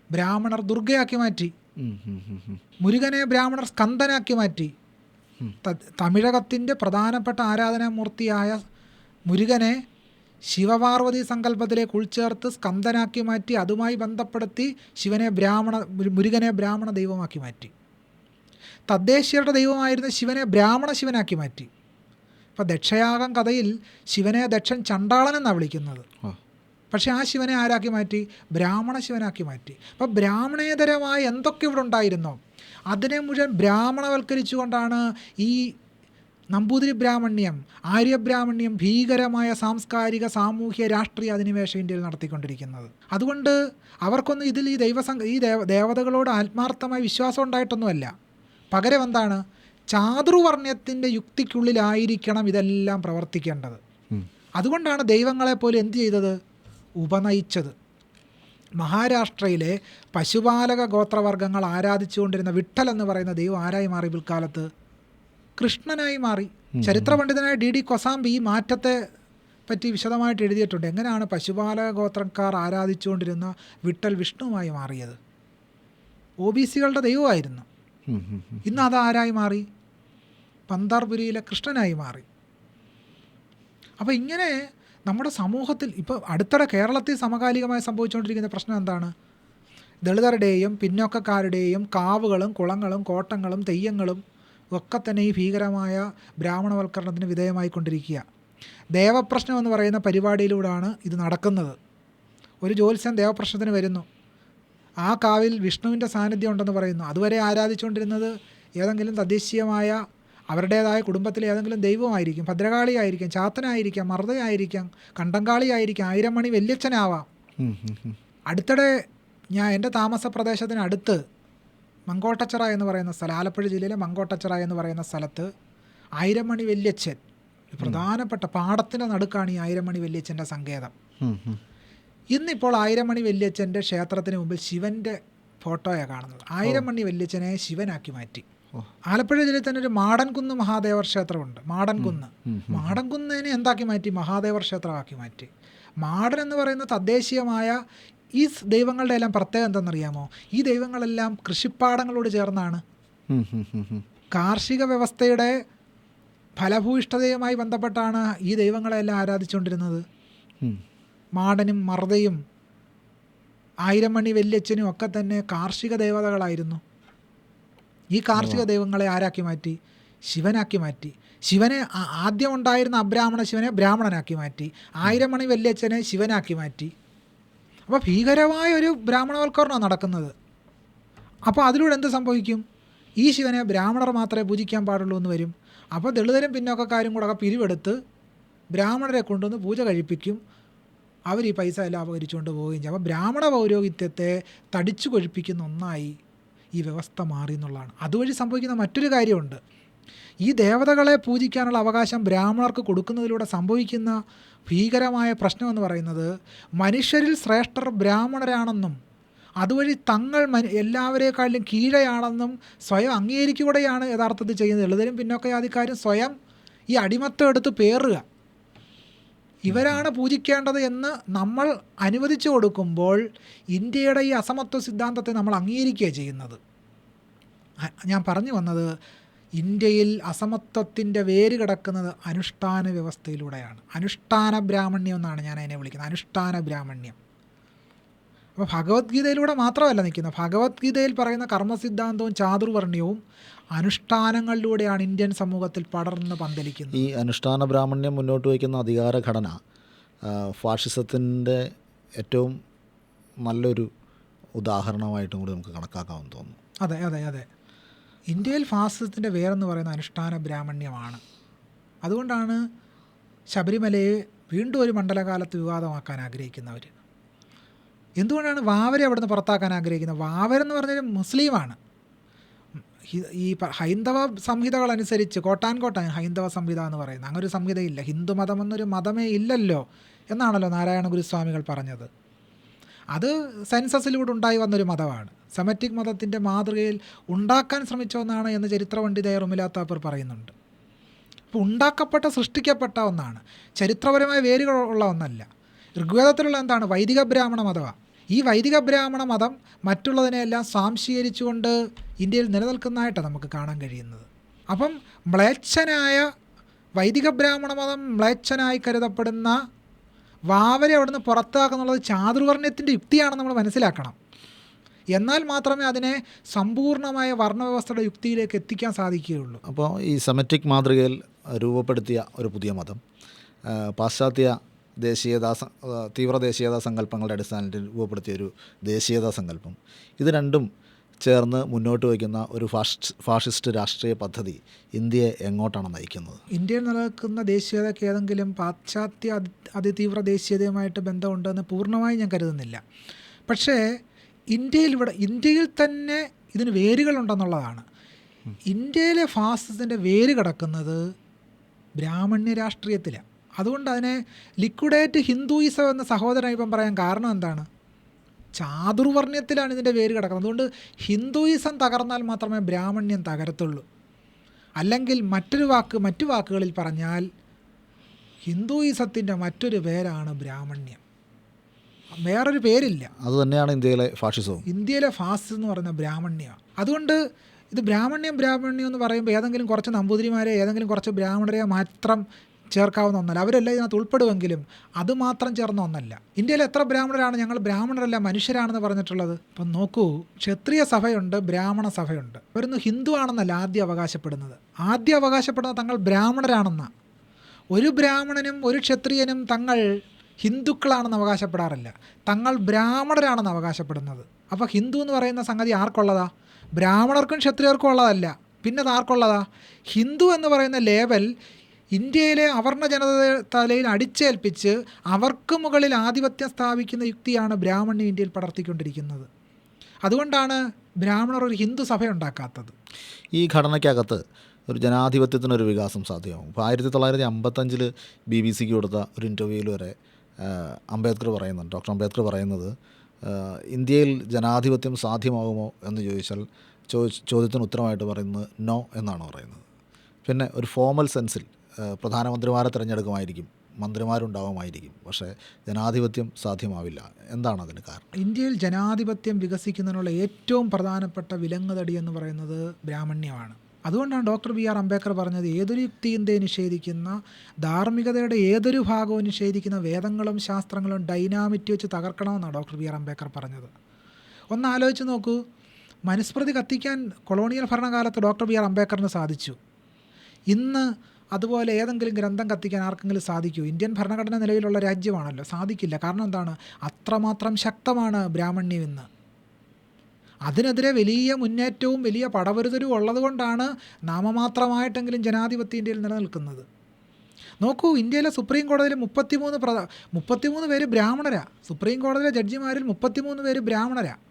ബ്രാഹ്മണർ ദുർഗയാക്കി മാറ്റി. മുരുകനെ ബ്രാഹ്മണർ സ്കന്ദനാക്കി മാറ്റി. തമിഴകത്തിൻ്റെ പ്രധാനപ്പെട്ട ആരാധനാമൂർത്തിയായ മുരുകനെ ശിവപാർവതി സങ്കല്പത്തിലേക്ക് ഉൾച്ചേർത്ത് സ്കന്ദനാക്കി മാറ്റി. അതുമായി ബന്ധപ്പെടുത്തി മുരുകനെ ബ്രാഹ്മണ ദൈവമാക്കി മാറ്റി. തദ്ദേശീയരുടെ ദൈവമായിരുന്ന ശിവനെ ബ്രാഹ്മണ ശിവനാക്കി മാറ്റി. ഇപ്പോൾ ദക്ഷയാഗം കഥയിൽ ശിവനെ ദക്ഷൻ ചണ്ടാളൻ എന്നാണ് വിളിക്കുന്നത്. പക്ഷേ ആ ശിവനെ ആരാക്കി മാറ്റി? ബ്രാഹ്മണ ശിവനാക്കി മാറ്റി. അപ്പോൾ ബ്രാഹ്മണേതരമായ എന്തൊക്കെ ഇവിടെ ഉണ്ടായിരുന്നോ അതിനെ മുഴുവൻ ബ്രാഹ്മണവൽക്കരിച്ചുകൊണ്ടാണ് ഈ നമ്പൂതിരി ബ്രാഹ്മണ്യം, ആര്യബ്രാഹ്മണ്യം ഭീകരമായ സാംസ്കാരിക, സാമൂഹ്യ, രാഷ്ട്രീയ അധിനിവേശം ഇന്ത്യയിൽ നടത്തിക്കൊണ്ടിരിക്കുന്നത്. അതുകൊണ്ട് അവർക്കൊന്നും ഇതിൽ ഈ ദേവതകളോട് ആത്മാർത്ഥമായ വിശ്വാസം ഉണ്ടായിട്ടൊന്നുമല്ല. പകരം എന്താണ്? ചാതുർവർണ്ണ്യത്തിൻ്റെ യുക്തിക്കുള്ളിലായിരിക്കണം ഇതെല്ലാം പ്രവർത്തിക്കേണ്ടത്. അതുകൊണ്ടാണ് ദൈവങ്ങളെപ്പോലെ എന്ത് ചെയ്തത്? ഉപനയിച്ചത്. മഹാരാഷ്ട്രയിലെ പശുപാലക ഗോത്രവർഗ്ഗങ്ങൾ ആരാധിച്ചുകൊണ്ടിരുന്ന വിഠൽ എന്ന് പറയുന്ന ദൈവം ആരായി മാറി? പിൽക്കാലത്ത് കൃഷ്ണനായി മാറി. ചരിത്ര പണ്ഡിതനായ DD കൊസാംബി ഈ മാറ്റത്തെ പറ്റി വിശദമായിട്ട് എഴുതിയിട്ടുണ്ട്. എങ്ങനെയാണ് പശുപാലക ഗോത്രക്കാർ ആരാധിച്ചുകൊണ്ടിരുന്ന വിഠൽ വിഷ്ണുവായി മാറിയത്? OBCകളുടെ ദൈവമായിരുന്നു. ഇന്ന് അത് ആരായി മാറി? പന്താർപുരിയിലെ കൃഷ്ണനായി മാറി. അപ്പോൾ ഇങ്ങനെ നമ്മുടെ സമൂഹത്തിൽ ഇപ്പോൾ അടുത്തിടെ കേരളത്തിൽ സമകാലികമായി സംഭവിച്ചുകൊണ്ടിരിക്കുന്ന പ്രശ്നം എന്താണ്? ദളിതരുടെയും പിന്നോക്കക്കാരുടെയും കാവുകളും കുളങ്ങളും കോട്ടങ്ങളും തെയ്യങ്ങളും ഒക്കെ തന്നെ ഈ ഭീകരമായ ബ്രാഹ്മണവൽക്കരണത്തിന് വിധേയമായിക്കൊണ്ടിരിക്കുക. ദേവപ്രശ്നം എന്ന് പറയുന്ന പരിപാടിയിലൂടെയാണ് ഇത് നടക്കുന്നത്. ഒരു ജ്യോത്സ്യൻ ദേവപ്രശ്നത്തിന് വരുന്നു. ആ കാവിൽ വിഷ്ണുവിൻ്റെ സാന്നിധ്യം ഉണ്ടെന്ന് പറയുന്നു. അതുവരെ ആരാധിച്ചുകൊണ്ടിരുന്നത് ഏതെങ്കിലും തദ്ദേശീയമായ അവരുടേതായ കുടുംബത്തിലെ ഏതെങ്കിലും ദൈവമായിരിക്കും. ഭദ്രകാളിയായിരിക്കാം, ചാത്തനായിരിക്കാം, മർദ്ദയായിരിക്കാം, കണ്ടങ്കാളിയായിരിക്കാം, ആയിരമണി വല്യച്ഛനാവാം. അടുത്തിടെ എൻ്റെ താമസ പ്രദേശത്തിനടുത്ത് മങ്കോട്ടച്ചിറ എന്ന് പറയുന്ന സ്ഥലം, ആലപ്പുഴ ജില്ലയിലെ മങ്കോട്ടച്ചിറ എന്ന് പറയുന്ന സ്ഥലത്ത് ആയിരമണി വല്യച്ഛൻ, പ്രധാനപ്പെട്ട പാടത്തിൻ്റെ നടുക്കാണ് ഈ ആയിരമണി വല്യച്ഛൻ്റെ സങ്കേതം. ഇന്നിപ്പോൾ ആയിരമണി വല്യച്ഛൻ്റെ ക്ഷേത്രത്തിന് മുമ്പിൽ ശിവൻ്റെ ഫോട്ടോയാണ് കാണുന്നത്. ആയിരമണി വല്യച്ഛനെ ശിവനാക്കി മാറ്റി. ആലപ്പുഴ ജില്ലയിൽ തന്നെ ഒരു മാടൻകുന്ന് മഹാദേവർ ക്ഷേത്രമുണ്ട്. മാടൻകുന്നിനെ എന്താക്കി മാറ്റി? മഹാദേവർ ക്ഷേത്രമാക്കി മാറ്റി. മാടൻ എന്ന് പറയുന്ന തദ്ദേശീയമായ ഈ ദൈവങ്ങളുടെ എല്ലാം പ്രത്യേകത എന്തെന്നറിയാമോ? ഈ ദൈവങ്ങളെല്ലാം കൃഷിപ്പാടങ്ങളോട് ചേർന്നാണ്. കാർഷിക വ്യവസ്ഥയുടെ ഫലഭൂയിഷ്ഠതയുമായി ബന്ധപ്പെട്ടാണ് ഈ ദൈവങ്ങളെല്ലാം ആരാധിച്ചുകൊണ്ടിരുന്നത്. മാടനും മർദ്ദയും ആയിരമണി വല്യച്ഛനും ഒക്കെ തന്നെ കാർഷിക ദേവതകളായിരുന്നു. ഈ കാർഷിക ദൈവങ്ങളെ ആരാക്കി മാറ്റി? ശിവനാക്കി മാറ്റി. ശിവനെ ആദ്യം ഉണ്ടായിരുന്ന അബ്രാഹ്മണ ശിവനെ ബ്രാഹ്മണനാക്കി മാറ്റി. ആയിരമണി വല്യച്ഛനെ ശിവനാക്കി മാറ്റി. അപ്പോൾ ഭീകരമായ ഒരു ബ്രാഹ്മണവൽക്കരണമാണ് നടക്കുന്നത്. അപ്പോൾ അതിലൂടെ എന്ത് സംഭവിക്കും? ഈ ശിവനെ ബ്രാഹ്മണർ മാത്രമേ പൂജിക്കാൻ പാടുള്ളൂ എന്ന് വരും. അപ്പോൾ ദളിതരും പിന്നോക്കക്കാരും കൂടെ പിരിവെടുത്ത് ബ്രാഹ്മണരെ കൊണ്ടുവന്ന് പൂജ കഴിപ്പിക്കും. അവർ ഈ പൈസ എല്ലാം അപകരിച്ചുകൊണ്ട് പോവുകയും ചെയ്യും. അപ്പോൾ ബ്രാഹ്മണ പൗരോഹിത്യത്തെ തടിച്ചു കൊഴിപ്പിക്കുന്ന ഒന്നായി ഈ വ്യവസ്ഥ മാറി എന്നുള്ളതാണ്. അതുവഴി സംഭവിക്കുന്ന മറ്റൊരു കാര്യമുണ്ട്. ഈ ദേവതകളെ പൂജിക്കാനുള്ള അവകാശം ബ്രാഹ്മണർക്ക് കൊടുക്കുന്നതിലൂടെ സംഭവിക്കുന്ന ഭീകരമായ പ്രശ്നമെന്ന് പറയുന്നത് മനുഷ്യരിൽ ശ്രേഷ്ഠർ ബ്രാഹ്മണരാണെന്നും അതുവഴി തങ്ങൾ എല്ലാവരേക്കാളിലും കീഴെയാണെന്നും സ്വയം അംഗീകരിക്കുകയാണ് യഥാർത്ഥത്തിൽ ചെയ്യുന്നത്. ദളിതരും പിന്നോക്കജാതിക്കാരും സ്വയം ഈ അടിമത്തം എടുത്ത് പേറുക, ഇവരാണ് പൂജിക്കേണ്ടത് എന്ന് നമ്മൾ അനുവദിച്ചു കൊടുക്കുമ്പോൾ ഇന്ത്യയുടെ ഈ അസമത്വ സിദ്ധാന്തത്തെ നമ്മൾ അംഗീകരിക്കുകയാണ് ചെയ്യുന്നത്. ഞാൻ പറഞ്ഞു വന്നത്, ഇന്ത്യയിൽ അസമത്വത്തിൻ്റെ വേര് കിടക്കുന്നത് അനുഷ്ഠാന വ്യവസ്ഥയിലൂടെയാണ്. അനുഷ്ഠാന ബ്രാഹ്മണ്യം എന്നാണ് ഞാൻ അതിനെ വിളിക്കുന്നത്. അനുഷ്ഠാന ബ്രാഹ്മണ്യം. അപ്പോൾ ഭഗവത്ഗീതയിലൂടെ മാത്രമല്ല നിൽക്കുന്നത്. ഭഗവത്ഗീതയിൽ പറയുന്ന കർമ്മസിദ്ധാന്തവും ചാതുർവർണ്ണ്യവും അനുഷ്ഠാനങ്ങളിലൂടെയാണ് ഇന്ത്യൻ സമൂഹത്തിൽ പടർന്ന് പന്തലിക്കുന്നത്. ഈ അനുഷ്ഠാന ബ്രാഹ്മണ്യം മുന്നോട്ട് വയ്ക്കുന്ന അധികാര ഘടന ഫാഷിസത്തിൻ്റെ ഏറ്റവും നല്ലൊരു ഉദാഹരണമായിട്ടും കൂടി നമുക്ക് കണക്കാക്കാമെന്ന് തോന്നുന്നു. അതെ അതെ അതെ. ഇന്ത്യയിൽ ഫാസിസത്തിൻ്റെ വേരെന്ന് പറയുന്ന അനുഷ്ഠാന ബ്രാഹ്മണ്യമാണ്. അതുകൊണ്ടാണ് ശബരിമലയെ വീണ്ടും ഒരു മണ്ഡലകാലത്ത് വിവാദമാക്കാൻ ആഗ്രഹിക്കുന്നവർ. എന്തുകൊണ്ടാണ് വാവരെ അവിടെ നിന്ന് പുറത്താക്കാൻ ആഗ്രഹിക്കുന്നത്? വാവരെന്ന് പറഞ്ഞാൽ മുസ്ലിമാണ്. ഈ ഹൈന്ദവ സംഹിതകളനുസരിച്ച് കോട്ടാൻ ഹൈന്ദവ സംഹിത എന്ന് പറയുന്നത്, അങ്ങനെ ഒരു സംഹിതയില്ല. ഹിന്ദു മതം എന്നൊരു മതമേ ഇല്ലല്ലോ എന്നാണല്ലോ നാരായണ ഗുരുസ്വാമികൾ പറഞ്ഞത്. അത് സെൻസസിലൂടെ ഉണ്ടായി വന്നൊരു മതമാണ്. സെമറ്റിക് മതത്തിൻ്റെ മാതൃകയിൽ ഉണ്ടാക്കാൻ ശ്രമിച്ച ഒന്നാണ് എന്ന് ചരിത്ര പണ്ഡിതയായ റുമില താപ്പർ പറയുന്നുണ്ട്. അപ്പോൾ ഉണ്ടാക്കപ്പെട്ട സൃഷ്ടിക്കപ്പെട്ട ഒന്നാണ്, ചരിത്രപരമായ വേരുകളുള്ള ഒന്നല്ല. ഋഗ്വേദത്തിലുള്ള എന്താണ്? വൈദിക ബ്രാഹ്മണ മതമാണ്. ഈ വൈദിക ബ്രാഹ്മണ മതം മറ്റുള്ളതിനെയെല്ലാം സ്വാംശീകരിച്ചുകൊണ്ട് ഇന്ത്യയിൽ നിലനിൽക്കുന്നതായിട്ടാണ് നമുക്ക് കാണാൻ കഴിയുന്നത്. അപ്പം മ്ലേച്ഛനായ വൈദിക ബ്രാഹ്മണ മതം മ്ലേച്ഛനായി കരുതപ്പെടുന്ന വാവരെ അവിടുന്ന് പുറത്താക്കുന്നുള്ളത് ചാതുർവർണ്ണ്യത്തിൻ്റെ യുക്തിയാണെന്ന് നമ്മൾ മനസ്സിലാക്കണം. എന്നാൽ മാത്രമേ അതിനെ സമ്പൂർണ്ണമായ വർണ്ണവ്യവസ്ഥയുടെ യുക്തിയിലേക്ക് എത്തിക്കാൻ സാധിക്കുകയുള്ളൂ. അപ്പോൾ ഈ സെമറ്റിക് മാതൃകയിൽ രൂപപ്പെടുത്തിയ ഒരു പുതിയ മതം പാശ്ചാത്യ തീവ്ര ദേശീയതാ സങ്കല്പങ്ങളുടെ അടിസ്ഥാനത്തിൽ രൂപപ്പെടുത്തിയൊരു ദേശീയതാ സങ്കല്പം, ഇത് രണ്ടും ചേർന്ന് മുന്നോട്ട് വയ്ക്കുന്ന ഒരു ഫാഷിസ്റ്റ് രാഷ്ട്രീയ പദ്ധതി ഇന്ത്യയെ എങ്ങോട്ടാണ് നയിക്കുന്നത്? ഇന്ത്യയിൽ നിലനിൽക്കുന്ന ദേശീയതയ്ക്ക് ഏതെങ്കിലും പാശ്ചാത്യ അതിതീവ്ര ദേശീയതയുമായിട്ട് ബന്ധമുണ്ടെന്ന് പൂർണ്ണമായി ഞാൻ കരുതുന്നില്ല. പക്ഷേ ഇന്ത്യയിൽ തന്നെ ഇതിന് വേരുകളുണ്ടെന്നുള്ളതാണ്. ഇന്ത്യയിലെ ഫാസിസത്തിൻ്റെ വേര് കിടക്കുന്നത് ബ്രാഹ്മണ്യ രാഷ്ട്രീയത്തിലാണ്. അതുകൊണ്ട് അതിനെ ലിക്വിഡേറ്റ് ഹിന്ദുയിസം എന്ന സഹോദരൻ ഇപ്പം പറയാൻ കാരണം എന്താണ്? ചാതുർവർണ്ണ്യത്തിലാണ് ഇതിൻ്റെ വേര് കിടക്കുന്നത്. അതുകൊണ്ട് ഹിന്ദുയിസം തകർന്നാൽ മാത്രമേ ബ്രാഹ്മണ്യം തകരത്തുള്ളൂ. അല്ലെങ്കിൽ മറ്റു വാക്കുകളിൽ പറഞ്ഞാൽ ഹിന്ദുയിസത്തിൻ്റെ മറ്റൊരു പേരാണ് ബ്രാഹ്മണ്യം. വേറൊരു പേരില്ല. അതുതന്നെയാണ് ഇന്ത്യയിലെ ഫാഷിസവും. ഇന്ത്യയിലെ ഫാസിസം എന്ന് പറയുന്ന ബ്രാഹ്മണ്യമാണ്. അതുകൊണ്ട് ഇത് ബ്രാഹ്മണ്യം എന്ന് പറയുമ്പോൾ ഏതെങ്കിലും കുറച്ച് നമ്പൂതിരിമാരെ ഏതെങ്കിലും കുറച്ച് ബ്രാഹ്മണരെ മാത്രം ചേർക്കാവുന്ന ഒന്നല്ല. അവരെല്ലാം ഇതിനകത്ത് ഉൾപ്പെടുമെങ്കിലും അതുമാത്രം ചേർന്ന ഒന്നല്ല. ഇന്ത്യയിൽ എത്ര ബ്രാഹ്മണരാണ്? ഞങ്ങൾ ബ്രാഹ്മണരല്ല മനുഷ്യരാണെന്ന് പറഞ്ഞിട്ടുള്ളത്. അപ്പം നോക്കൂ, ക്ഷത്രിയ സഭയുണ്ട്, ബ്രാഹ്മണ സഭയുണ്ട്. അവരൊന്നും ഹിന്ദു ആണെന്നല്ല ആദ്യം അവകാശപ്പെടുന്നത് തങ്ങൾ ബ്രാഹ്മണരാണെന്നാണ്. ഒരു ബ്രാഹ്മണനും ഒരു ക്ഷത്രിയനും തങ്ങൾ ഹിന്ദുക്കളാണെന്ന് അവകാശപ്പെടാറില്ല, തങ്ങൾ ബ്രാഹ്മണരാണെന്ന് അവകാശപ്പെടുന്നത്. അപ്പോൾ ഹിന്ദു എന്ന് പറയുന്ന സംഗതി ആർക്കുള്ളതാ? ബ്രാഹ്മണർക്കും ക്ഷത്രിയർക്കും ഉള്ളതല്ല. പിന്നെ അത് ആർക്കുള്ളതാ? ഹിന്ദു എന്ന് പറയുന്ന ലേബൽ ഇന്ത്യയിലെ അവർണ ജനതലയിൽ അടിച്ചേൽപ്പിച്ച് അവർക്ക് മുകളിൽ ആധിപത്യം സ്ഥാപിക്കുന്ന യുക്തിയാണ് ബ്രാഹ്മണ്യം ഇന്ത്യയിൽ പടർത്തിക്കൊണ്ടിരിക്കുന്നത്. അതുകൊണ്ടാണ് ബ്രാഹ്മണർ ഒരു ഹിന്ദു സഭയുണ്ടാക്കാത്തത്. ഈ ഘടനയ്ക്കകത്ത് ഒരു ജനാധിപത്യത്തിനൊരു വികാസം സാധ്യമാകും. ഇപ്പോൾ 1955 BBC കൊടുത്ത ഒരു ഇൻ്റർവ്യൂവിൽ വരെ ഡോക്ടർ അംബേദ്കർ പറയുന്നത് ഇന്ത്യയിൽ ജനാധിപത്യം സാധ്യമാകുമോ എന്ന് ചോദിച്ചാൽ ചോദ്യത്തിന് ഉത്തരമായിട്ട് പറയുന്നത് നോ എന്നാണ് പറയുന്നത്. പിന്നെ ഒരു ഫോർമൽ സെൻസിൽ പ്രധാനമന്ത്രിമാരെ തിരഞ്ഞെടുക്കുമായിരിക്കും, മന്ത്രിമാരുണ്ടാവുമായിരിക്കും, പക്ഷേ ജനാധിപത്യം സാധ്യമാവില്ല. എന്താണ് അതിന് കാരണം? ഇന്ത്യയിൽ ജനാധിപത്യം വികസിക്കുന്നതിനുള്ള ഏറ്റവും പ്രധാനപ്പെട്ട വിലങ്ങുതടി എന്ന് പറയുന്നത് ബ്രാഹ്മണ്യമാണ്. അതുകൊണ്ടാണ് ഡോക്ടർ ബി ആർ അംബേദ്കർ പറഞ്ഞത് ഏതൊരു യുക്തിയും നിഷേധിക്കുന്ന, ധാർമ്മികതയുടെ ഏതൊരു ഭാഗവും നിഷേധിക്കുന്ന വേദങ്ങളും ശാസ്ത്രങ്ങളും ഡൈനാമിറ്റ് വെച്ച് തകർക്കണമെന്നാണ് ഡോക്ടർ ബി ആർ അംബേദ്കർ പറഞ്ഞത്. ഒന്ന് ആലോചിച്ച് നോക്കൂ, മനുസ്മൃതി കത്തിക്കാൻ കൊളോണിയൽ ഭരണകാലത്ത് ഡോക്ടർ ബി ആർ അംബേദ്കറിന് സാധിച്ചു. ഇന്ന് അതുപോലെ ഏതെങ്കിലും ഗ്രന്ഥം കത്തിക്കാൻ ആർക്കെങ്കിലും സാധിക്കൂ? ഇന്ത്യൻ ഭരണഘടന നിലവിലുള്ള രാജ്യമാണല്ലോ, സാധിക്കില്ല. കാരണം എന്താണ്? അത്രമാത്രം ശക്തമാണ് ബ്രാഹ്മണ്യം ഇന്ന്. അതിനെതിരെ വലിയ മുന്നേറ്റവും വലിയ പടവരുതലും ഉള്ളതുകൊണ്ടാണ് നാമമാത്രമായിട്ടെങ്കിലും ജനാധിപത്യ ഇന്ത്യയിൽ നിലനിൽക്കുന്നത്. നോക്കൂ, ഇന്ത്യയിലെ സുപ്രീം കോടതിയിൽ 33 പേര് ബ്രാഹ്മണരാണ്. സുപ്രീം കോടതിയിലെ ജഡ്ജിമാരിൽ 33 പേര് ബ്രാഹ്മണരാണ്.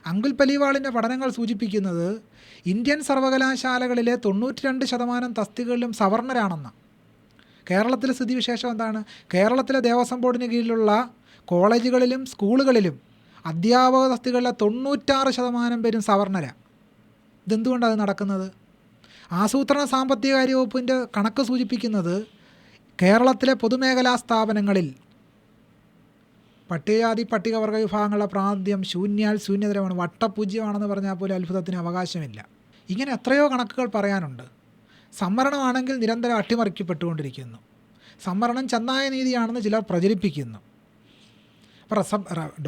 അങ്കുൽ പലിവാളിൻ്റെ പഠനങ്ങൾ സൂചിപ്പിക്കുന്നത് ഇന്ത്യൻ സർവകലാശാലകളിലെ 92% തസ്തികകളിലും സവർണരാണെന്നാണ്. കേരളത്തിലെ സ്ഥിതിവിശേഷം എന്താണ്? കേരളത്തിലെ ദേവസ്വം ബോർഡിന് കീഴിലുള്ള കോളേജുകളിലും സ്കൂളുകളിലും അധ്യാപക തസ്തികകളിലെ 96% പേരും സവർണരാണ്. ഇതെന്തുകൊണ്ടാണ് നടക്കുന്നത്? ആസൂത്രണ സാമ്പത്തികകാര്യ വകുപ്പിൻ്റെ കണക്ക് സൂചിപ്പിക്കുന്നത് കേരളത്തിലെ പൊതുമേഖലാ സ്ഥാപനങ്ങളിൽ പട്ടികജാതി പട്ടികവർഗ വിഭാഗങ്ങളുടെ പ്രാതിനിധ്യം ശൂന്യതരമാണ്, വട്ടപൂജ്യമാണെന്ന് പറഞ്ഞാൽ പോലും അത്ഭുതത്തിന് അവകാശമില്ല. ഇങ്ങനെ എത്രയോ കണക്കുകൾ പറയാനുണ്ട്. സംവരണമാണെങ്കിൽ നിരന്തരം അട്ടിമറിക്കപ്പെട്ടുകൊണ്ടിരിക്കുന്നു. സംവരണം ചെന്നായ നീതിയാണെന്ന് ചിലർ പ്രചരിപ്പിക്കുന്നു.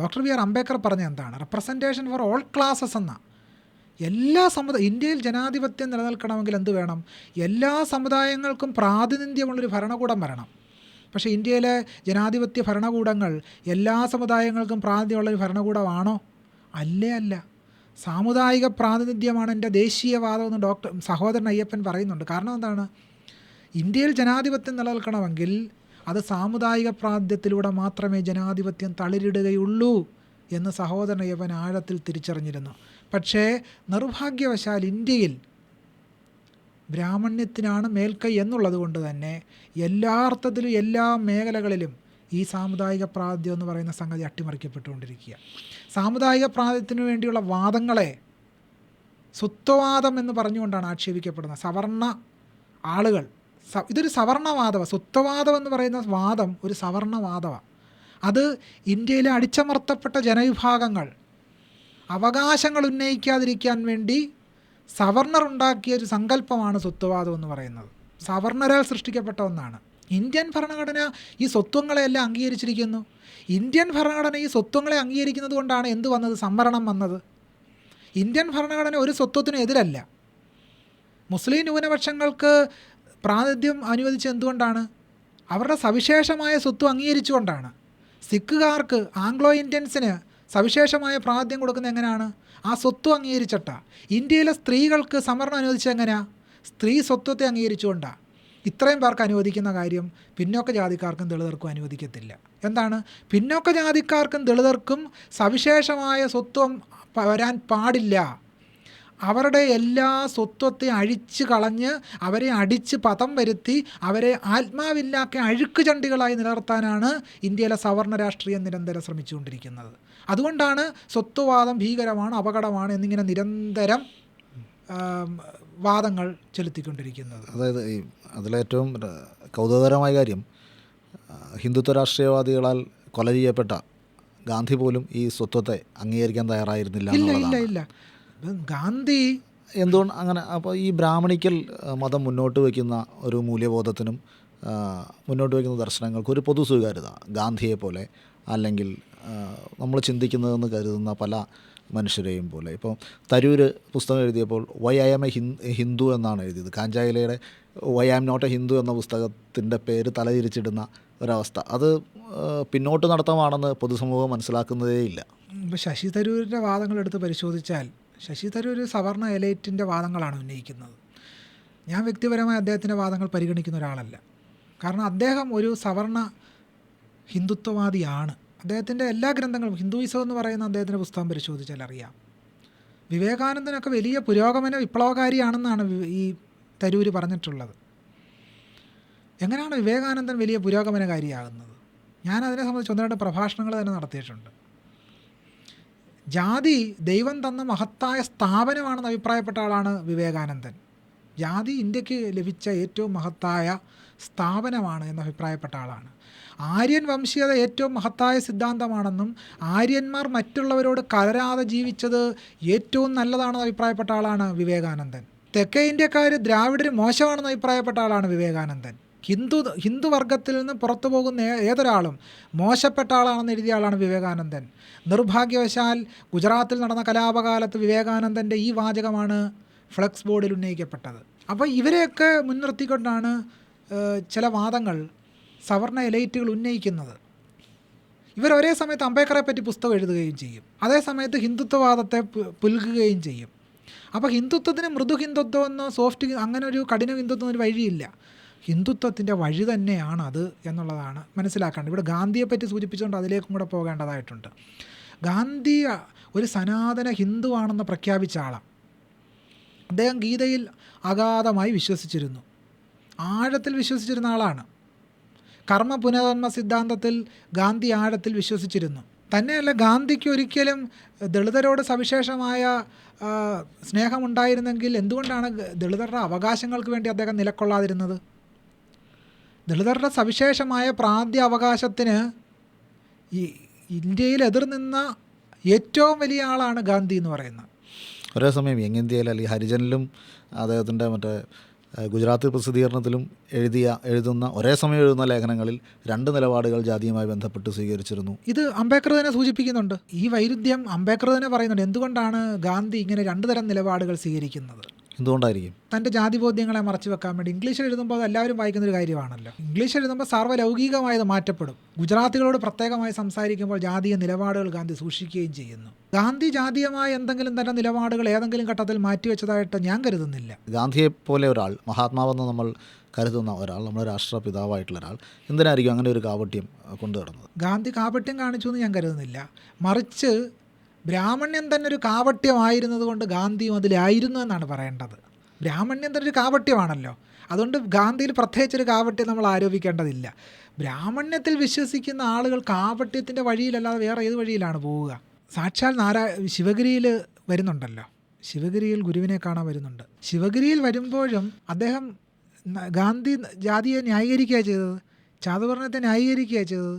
ഡോക്ടർ ബി ആർ അംബേദ്കർ പറഞ്ഞ എന്താണ്? റെപ്രസെൻറ്റേഷൻ ഫോർ ഓൾ ക്ലാസസ് എന്ന. എല്ലാ ഇന്ത്യയിൽ ജനാധിപത്യം നിലനിൽക്കണമെങ്കിൽ എന്ത് വേണം? എല്ലാ സമുദായങ്ങൾക്കും പ്രാതിനിധ്യമുള്ളൊരു ഭരണകൂടം വരണം. പക്ഷേ ഇന്ത്യയിലെ ജനാധിപത്യ ഭരണകൂടങ്ങൾ എല്ലാ സമുദായങ്ങൾക്കും പ്രാതിനിധ്യമുള്ളൊരു ഭരണകൂടമാണോ? അല്ല. സാമുദായിക പ്രാതിനിധ്യമാണ് എൻ്റെ ദേശീയവാദമെന്ന് സഹോദരൻ അയ്യപ്പൻ പറയുന്നുണ്ട്. കാരണം എന്താണ്? ഇന്ത്യയിൽ ജനാധിപത്യം നിലനിൽക്കണമെങ്കിൽ അത് സാമുദായിക പ്രാതിനിധ്യത്തിലൂടെ മാത്രമേ ജനാധിപത്യം തളിരിടുകയുള്ളൂ എന്ന് സഹോദരൻ അയ്യപ്പൻ ആഴത്തിൽ തിരിച്ചറിഞ്ഞിരുന്നു. പക്ഷേ നിർഭാഗ്യവശാൽ ഇന്ത്യയിൽ ബ്രാഹ്മണ്യത്തിനാണ് മേൽക്കൈ എന്നുള്ളത് കൊണ്ട് തന്നെ എല്ലാ അർത്ഥത്തിലും എല്ലാ മേഖലകളിലും ഈ സാമുദായിക പ്രാതിനിധ്യം എന്ന് പറയുന്ന സംഗതി അട്ടിമറിക്കപ്പെട്ടുകൊണ്ടിരിക്കുക. സാമുദായിക പ്രാതിനിധ്യത്തിന് വേണ്ടിയുള്ള വാദങ്ങളെ സ്വത്വവാദം എന്ന് പറഞ്ഞുകൊണ്ടാണ് ആക്ഷേപിക്കപ്പെടുന്നത്. സവർണ ആളുകൾ ഇതൊരു സവർണവാദമാണ്. സ്വത്വവാദം എന്ന് പറയുന്ന വാദം ഒരു സവർണവാദമാണ്. അത് ഇന്ത്യയിലെ അടിച്ചമർത്തപ്പെട്ട ജനവിഭാഗങ്ങൾ അവകാശങ്ങൾ ഉന്നയിക്കാതിരിക്കാൻ വേണ്ടി സവർണർ ഉണ്ടാക്കിയ ഒരു സങ്കല്പമാണ് സ്വത്വവാദം എന്ന് പറയുന്നത്. സവർണരാൽ സൃഷ്ടിക്കപ്പെട്ട ഒന്നാണ്. ഇന്ത്യൻ ഭരണഘടന ഈ സ്വത്വങ്ങളെയെല്ലാം അംഗീകരിച്ചിരിക്കുന്നു. ഇന്ത്യൻ ഭരണഘടന ഈ സ്വത്വങ്ങളെ അംഗീകരിക്കുന്നത് കൊണ്ടാണ് എന്ത് വന്നത്? സംവരണം വന്നത്. ഇന്ത്യൻ ഭരണഘടന ഒരു സ്വത്വത്തിനും എതിരല്ല. മുസ്ലിം ന്യൂനപക്ഷങ്ങൾക്ക് പ്രാതിനിധ്യം അനുവദിച്ചത് എന്തുകൊണ്ടാണ്? അവരുടെ സവിശേഷമായ സ്വത്വം അംഗീകരിച്ചുകൊണ്ടാണ്. സിഖുകാർക്ക്, ആംഗ്ലോ ഇന്ത്യൻസിന് സവിശേഷമായ പ്രാതിനിധ്യം കൊടുക്കുന്നത് എങ്ങനെയാണ്? ആ സ്വത്വം അംഗീകരിച്ചിട്ടാണ്. ഇന്ത്യയിലെ സ്ത്രീകൾക്ക് സംവരണം അനുവദിച്ചത് എങ്ങനെയാണ്? സ്ത്രീ സ്വത്വത്തെ അംഗീകരിച്ചുകൊണ്ടാണ്. ഇത്രയും പേർക്ക് അനുവദിക്കുന്ന കാര്യം പിന്നോക്ക ജാതിക്കാർക്കും ദളിതർക്കും അനുവദിക്കത്തില്ല. എന്താണ്? പിന്നോക്ക ജാതിക്കാർക്കും ദളിതർക്കും സവിശേഷമായ സ്വത്വം വരാൻ പാടില്ല. അവരുടെ എല്ലാ സ്വത്വത്തെ അഴിച്ചു കളഞ്ഞ് അവരെ അടിച്ച് പദം വരുത്തി അവരെ ആത്മാവില്ലാത്ത അഴുക്ക് ചണ്ടികളായി നിലനിർത്താനാണ് ഇന്ത്യയിലെ സവർണ രാഷ്ട്രീയം നിരന്തരം ശ്രമിച്ചുകൊണ്ടിരിക്കുന്നത്. അതുകൊണ്ടാണ് സ്വത്വവാദം ഭീകരമാണ്, അപകടമാണ് എന്നിങ്ങനെ നിരന്തരം വാദങ്ങൾ ചെലുത്തിക്കൊണ്ടിരിക്കുന്നത്. അതായത് അതിലേറ്റവും കൗതുകകരമായ കാര്യം, ഹിന്ദുത്വ രാഷ്ട്രീയവാദികളാൽ കൊല ചെയ്യപ്പെട്ട ഗാന്ധി പോലും ഈ സ്വത്വത്തെ അംഗീകരിക്കാൻ തയ്യാറായിരുന്നില്ല. ഇല്ല. ഗാന്ധി എന്തുകൊണ്ട് അങ്ങനെ? അപ്പോൾ ഈ ബ്രാഹ്മണിക്കൽ മതം മുന്നോട്ട് വയ്ക്കുന്ന ഒരു മൂല്യബോധത്തിനും മുന്നോട്ട് വയ്ക്കുന്ന ദർശനങ്ങൾക്ക് ഒരു പൊതു സ്വീകാര്യത ഗാന്ധിയെ പോലെ, അല്ലെങ്കിൽ നമ്മൾ ചിന്തിക്കുന്നതെന്ന് കരുതുന്ന പല മനുഷ്യരെയും പോലെ. ഇപ്പോൾ തരൂർ പുസ്തകം എഴുതിയപ്പോൾ why I am a Hindu എന്നാണ് എഴുതിയത്. കാഞ്ചായിലയുടെ why am not a Hindu എന്ന പുസ്തകത്തിൻ്റെ പേര് തലതിരിച്ചിടുന്ന ഒരവസ്ഥ, അത് പിന്നോട്ട് നടത്തമാണെന്ന് പൊതുസമൂഹം മനസ്സിലാക്കുന്നതേയില്ല. ഇപ്പോൾ ശശി തരൂരിൻ്റെ വാദങ്ങൾ എടുത്ത് പരിശോധിച്ചാൽ ശശി തരൂർ സവർണ എലൈറ്റിൻ്റെ വാദങ്ങളാണ് ഉന്നയിക്കുന്നത്. ഞാൻ വ്യക്തിപരമായി അദ്ദേഹത്തിൻ്റെ വാദങ്ങൾ പരിഗണിക്കുന്ന ഒരാളല്ല. കാരണം അദ്ദേഹം ഒരു സവർണ ഹിന്ദുത്വവാദിയാണ്. അദ്ദേഹത്തിൻ്റെ എല്ലാ ഗ്രന്ഥങ്ങളും, ഹിന്ദുയിസം എന്ന് പറയുന്ന അദ്ദേഹത്തിൻ്റെ പുസ്തകം പരിശോധിച്ചാൽ അറിയാം. വിവേകാനന്ദനൊക്കെ വലിയ പുരോഗമന വിപ്ലവകാരിയാണെന്നാണ് ഈ തരൂർ പറഞ്ഞിട്ടുള്ളത്. എങ്ങനെയാണ് വിവേകാനന്ദൻ വലിയ പുരോഗമനകാരിയാകുന്നത്? ഞാൻ അതിനെ സംബന്ധിച്ച് ഒന്ന് രണ്ട് പ്രഭാഷണങ്ങൾ തന്നെ നടത്തിയിട്ടുണ്ട്. ജാതി ദൈവം തന്ന മഹത്തായ സ്ഥാപനമാണെന്ന് അഭിപ്രായപ്പെട്ട ആളാണ് വിവേകാനന്ദൻ. ജാതി ഇന്ത്യക്ക് ലഭിച്ച ഏറ്റവും മഹത്തായ സ്ഥാപനമാണ് എന്ന് അഭിപ്രായപ്പെട്ട ആളാണ്. ആര്യൻ വംശീയത ഏറ്റവും മഹത്തായ സിദ്ധാന്തമാണെന്നും ആര്യന്മാർ മറ്റുള്ളവരോട് കലരാതെ ജീവിച്ചത് ഏറ്റവും നല്ലതാണെന്ന് അഭിപ്രായപ്പെട്ട ആളാണ് വിവേകാനന്ദൻ. തെക്കേ ഇന്ത്യക്കാർ ദ്രാവിഡർ മോശമാണെന്ന് അഭിപ്രായപ്പെട്ട ആളാണ് വിവേകാനന്ദൻ. ഹിന്ദു വർഗത്തിൽ നിന്ന് പുറത്തു പോകുന്ന ഏതൊരാളും മോശപ്പെട്ട ആളാണെന്ന് എഴുതിയ ആളാണ് വിവേകാനന്ദൻ. നിർഭാഗ്യവശാൽ ഗുജറാത്തിൽ നടന്ന കലാപകാലത്ത് വിവേകാനന്ദൻ്റെ ഈ വാചകമാണ് ഫ്ലെക്സ് ബോർഡിൽ ഉന്നയിക്കപ്പെട്ടത്. അപ്പോൾ ഇവരെയൊക്കെ മുൻനിർത്തിക്കൊണ്ടാണ് ചില വാദങ്ങൾ സവർണ എലൈറ്റുകൾ ഉന്നയിക്കുന്നത്. ഇവർ ഒരേ സമയത്ത് അംബേദ്കറെ പറ്റി പുസ്തകം എഴുതുകയും ചെയ്യും, അതേ സമയത്ത് ഹിന്ദുത്വവാദത്തെ പുൽകുകയും ചെയ്യും. അപ്പോൾ ഹിന്ദുത്വത്തിന് മൃദു ഹിന്ദുത്വമെന്നോ സോഫ്റ്റ് അങ്ങനെ ഒരു കഠിന ഹിന്ദുത്വം ഒരു വഴിയില്ല. ഹിന്ദുത്വത്തിൻ്റെ വഴി തന്നെയാണ് അത് എന്നുള്ളതാണ് മനസ്സിലാക്കേണ്ടത്. ഇവിടെ ഗാന്ധിയെപ്പറ്റി സൂചിപ്പിച്ചുകൊണ്ട് അതിലേക്കും കൂടെ പോകേണ്ടതായിട്ടുണ്ട്. ഗാന്ധി ഒരു സനാതന ഹിന്ദുവാണെന്ന് പ്രഖ്യാപിച്ച ആളാണ്. അദ്ദേഹം ഗീതയിൽ അഗാധമായി വിശ്വസിച്ചിരുന്നു, ആഴത്തിൽ വിശ്വസിച്ചിരുന്ന ആളാണ്. കർമ്മ പുനർജന്മ സിദ്ധാന്തത്തിൽ ഗാന്ധി ആഴത്തിൽ വിശ്വസിച്ചിരുന്നു. തന്നെയല്ല, ഗാന്ധിക്ക് ഒരിക്കലും ദളിതരോട് സവിശേഷമായ സ്നേഹമുണ്ടായിരുന്നെങ്കിൽ എന്തുകൊണ്ടാണ് ദളിതരുടെ അവകാശങ്ങൾക്ക് വേണ്ടി അദ്ദേഹം നിലക്കൊള്ളാതിരുന്നത്? ദളിതരുടെ സവിശേഷമായ പ്രാന്ത്യ അവകാശത്തിന് ഈ ഇന്ത്യയിൽ എതിർനിന്ന ഏറ്റവും വലിയ ആളാണ് ഗാന്ധി എന്ന് പറയുന്നത്. ഒരേ സമയം യങ് ഇന്ത്യയിൽ അല്ലെങ്കിൽ ഹരിജനിലും അദ്ദേഹത്തിൻ്റെ മറ്റേ ഗുജറാത്തി പ്രസിദ്ധീകരണത്തിലും എഴുതുന്ന ഒരേ സമയം എഴുതുന്ന ലേഖനങ്ങളിൽ 2 നിലപാടുകൾ ജാതിയുമായി ബന്ധപ്പെട്ട് സ്വീകരിച്ചിരുന്നു. ഇത് അംബേദ്കർ തന്നെ സൂചിപ്പിക്കുന്നുണ്ട്. ഈ വൈരുദ്ധ്യം അംബേദ്കർ തന്നെ പറയുന്നുണ്ട്. എന്തുകൊണ്ടാണ് ഗാന്ധി ഇങ്ങനെ 2 തരം നിലപാടുകൾ സ്വീകരിക്കുന്നത്? എന്തുകൊണ്ടായിരിക്കും? തൻ്റെ ജാതിബോധ്യങ്ങളെ മറച്ചു വെക്കാൻ വേണ്ടി. ഇംഗ്ലീഷിൽ എഴുതുമ്പോൾ അത് എല്ലാവരും വായിക്കുന്നൊരു കാര്യമാണല്ലോ. ഇംഗ്ലീഷ് എഴുതുമ്പോൾ സാർവലൗകികമായത് മാറ്റപ്പെടും. ഗുജറാത്തികളോട് പ്രത്യേകമായി സംസാരിക്കുമ്പോൾ ജാതീയ നിലപാടുകൾ ഗാന്ധി സൂക്ഷിക്കുകയും ചെയ്യുന്നു. ഗാന്ധി ജാതീയമായ എന്തെങ്കിലും തൻ്റെ നിലപാടുകൾ ഏതെങ്കിലും ഘട്ടത്തിൽ മാറ്റിവെച്ചതായിട്ട് ഞാൻ കരുതുന്നില്ല. ഗാന്ധിയെ പോലെ ഒരാൾ, മഹാത്മാവെന്ന് നമ്മൾ കരുതുന്ന ഒരാൾ, നമ്മുടെ രാഷ്ട്രപിതാവായിട്ടുള്ള ഒരാൾ എന്തിനായിരിക്കും അങ്ങനെ ഒരു കാപട്യം കൊണ്ടുനടന്നത്? ഗാന്ധി കാപട്യം കാണിച്ചു എന്ന് ഞാൻ കരുതുന്നില്ല. മറിച്ച് ബ്രാഹ്മണ്യം തന്നെ ഒരു കാപട്യമായിരുന്നത് കൊണ്ട് ഗാന്ധിയും അതിലായിരുന്നു എന്നാണ് പറയേണ്ടത്. ബ്രാഹ്മണ്യം തന്നെ ഒരു കാപട്യമാണല്ലോ. അതുകൊണ്ട് ഗാന്ധിയിൽ പ്രത്യേകിച്ചൊരു കാപട്യം നമ്മൾ ആരോപിക്കേണ്ടതില്ല. ബ്രാഹ്മണ്യത്തിൽ വിശ്വസിക്കുന്ന ആളുകൾ കാപട്യത്തിൻ്റെ വഴിയിലല്ലാതെ വേറെ ഏത് വഴിയിലാണ് പോവുക? സാക്ഷാൽ ശിവഗിരിയിൽ വരുന്നുണ്ടല്ലോ. ശിവഗിരിയിൽ ഗുരുവിനെ കാണാൻ വരുന്നുണ്ട്. ശിവഗിരിയിൽ വരുമ്പോഴും അദ്ദേഹം ഗാന്ധി ജാതിയെ ന്യായീകരിക്കുകയാണ് ചെയ്തത്, ചാതുവർണ്ണത്തെ ന്യായീകരിക്കുകയാണ് ചെയ്തത്.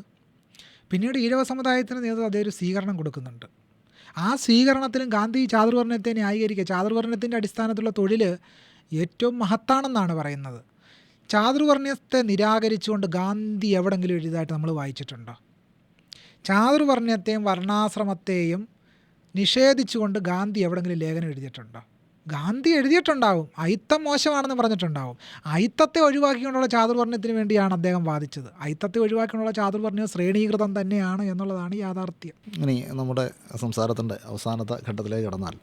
പിന്നീട് ഈഴവ സമുദായത്തിന് നേതൃത്വം അദ്ദേഹം ഒരു സ്വീകരണം കൊടുക്കുന്നുണ്ട്. ആ സ്വീകരണത്തിലും ഗാന്ധി ചാതുർവർണ്ണത്തെ ന്യായീകരിക്കുക. ചാതുർവർണ്ണത്തിൻ്റെ അടിസ്ഥാനത്തിലുള്ള തൊഴിൽ ഏറ്റവും മഹത്താണെന്നാണ് പറയുന്നത്. ചാതുർവർണ്ണത്തെ നിരാകരിച്ചുകൊണ്ട് ഗാന്ധി എവിടെങ്കിലും എഴുതിയതായിട്ട് നമ്മൾ വായിച്ചിട്ടുണ്ടോ? ചാതുർവർണ്ണത്തെയും വർണ്ണാശ്രമത്തെയും നിഷേധിച്ചുകൊണ്ട് ഗാന്ധി എവിടെങ്കിലും ലേഖനം എഴുതിയിട്ടുണ്ടോ? ഗാന്ധി എഴുതിയിട്ടുണ്ടാവും, അയിത്തം മോശമാണെന്ന് പറഞ്ഞിട്ടുണ്ടാവും. അയിത്തത്തെ ഒഴിവാക്കിക്കൊണ്ടുള്ള ചാതുർവർണ്ണത്തിന് വേണ്ടിയാണ് അദ്ദേഹം വാദിച്ചത്. അയിത്തത്തെ ഒഴിവാക്കിക്കൊണ്ടുള്ള ചാതുർവർണ്ണ്യം ശ്രേണീകൃതം തന്നെയാണ് എന്നുള്ളതാണ് യാഥാർത്ഥ്യം. ഇനി നമ്മുടെ സംസാരത്തിൻ്റെ അവസാനത്തെ ഘട്ടത്തിലേക്ക് കടന്നാൽ,